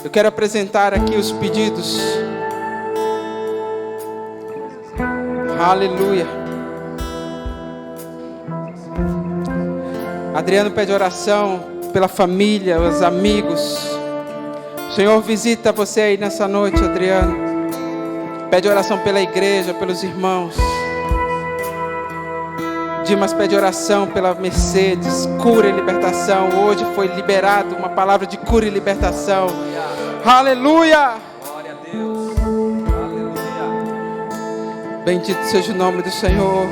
eu quero apresentar aqui os pedidos. Aleluia. Adriano pede oração pela família, os amigos. O Senhor visita você aí nessa noite, Adriano. Pede oração pela igreja, pelos irmãos. Dimas pede oração pela Mercedes, cura e libertação. Hoje foi liberado uma palavra de cura e libertação. Aleluia! Glória a Deus. Aleluia. Bendito seja o nome do Senhor.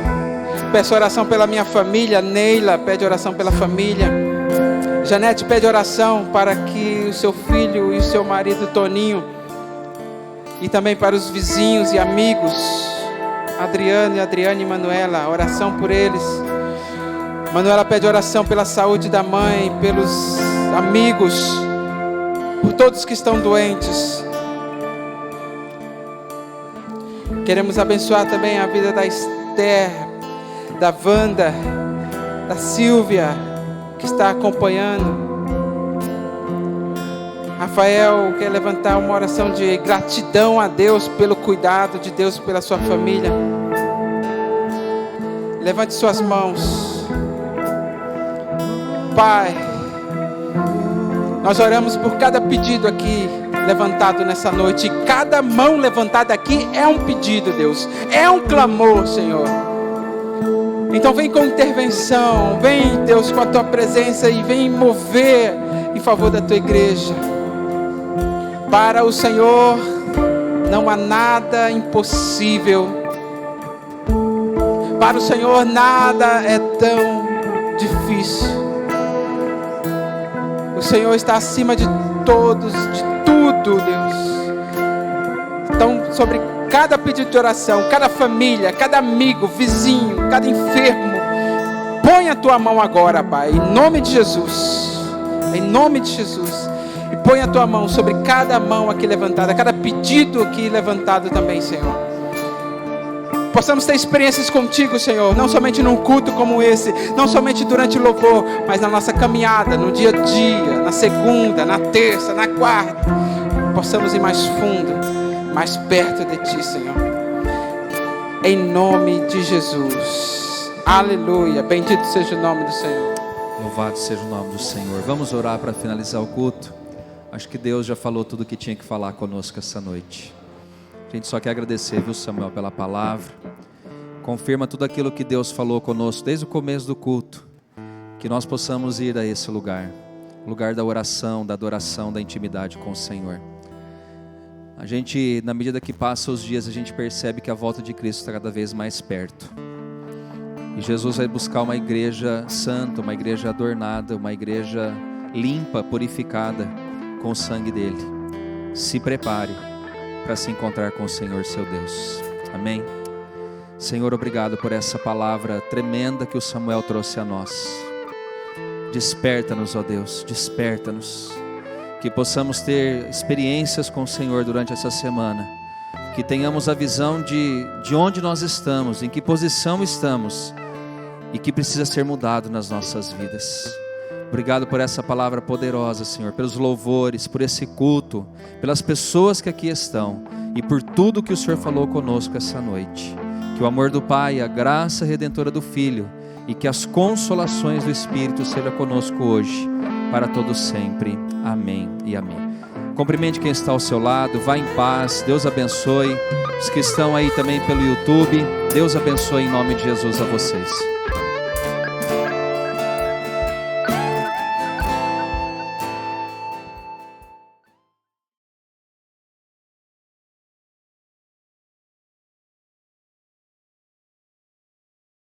Peço oração pela minha família. Neila pede oração pela família. Janete pede oração para que o seu filho e o seu marido Toninho, e também para os vizinhos e amigos, Adriane e Manuela, oração por eles. Manuela pede oração pela saúde da mãe, pelos amigos, por todos que estão doentes. Queremos abençoar também a vida da Esther, da Wanda, da Silvia, que está acompanhando. Rafael quer levantar uma oração de gratidão a Deus pelo cuidado de Deus pela sua família. Levante suas mãos. Pai, nós oramos por cada pedido aqui levantado nessa noite. E cada mão levantada aqui é um pedido, Deus. É um clamor, Senhor. Então vem com intervenção. Vem, Deus, com a tua presença e vem mover em favor da tua igreja. Para o Senhor não há nada impossível. Para o Senhor nada é tão difícil. O Senhor está acima de todos, de tudo, Deus. Então, sobre cada pedido de oração, cada família, cada amigo, vizinho, cada enfermo, põe a tua mão agora, Pai, em nome de Jesus. Em nome de Jesus. E põe a tua mão sobre cada mão aqui levantada, cada pedido aqui levantado também, Senhor. Possamos ter experiências contigo, Senhor, não somente num culto como esse, não somente durante o louvor, mas na nossa caminhada, no dia a dia, na segunda, na terça, na quarta. Possamos ir mais fundo, mais perto de ti, Senhor. Em nome de Jesus. Aleluia. Bendito seja o nome do Senhor. Louvado seja o nome do Senhor. Vamos orar para finalizar o culto. Acho que Deus já falou tudo o que tinha que falar conosco essa noite. A gente só quer agradecer, viu, Samuel, pela palavra. Confirma tudo aquilo que Deus falou conosco desde o começo do culto. Que nós possamos ir a esse lugar. Lugar da oração, da adoração, da intimidade com o Senhor. A gente, na medida que passa os dias, a gente percebe que a volta de Cristo está cada vez mais perto. E Jesus vai buscar uma igreja santa, uma igreja adornada, uma igreja limpa, purificada com o sangue dele. Se prepare para se encontrar com o Senhor seu Deus. Amém? Senhor, obrigado por essa palavra tremenda que o Samuel trouxe a nós. Desperta-nos, ó Deus, desperta-nos. Que possamos ter experiências com o Senhor durante essa semana. Que tenhamos a visão de onde nós estamos, em que posição estamos e que precisa ser mudado nas nossas vidas. Obrigado por essa palavra poderosa, Senhor, pelos louvores, por esse culto, pelas pessoas que aqui estão e por tudo que o Senhor falou conosco essa noite. Que o amor do Pai, a graça redentora do Filho e que as consolações do Espírito sejam conosco hoje, para todos sempre. Amém e amém. Cumprimente quem está ao seu lado, vá em paz, Deus abençoe. Os que estão aí também pelo YouTube, Deus abençoe em nome de Jesus a vocês.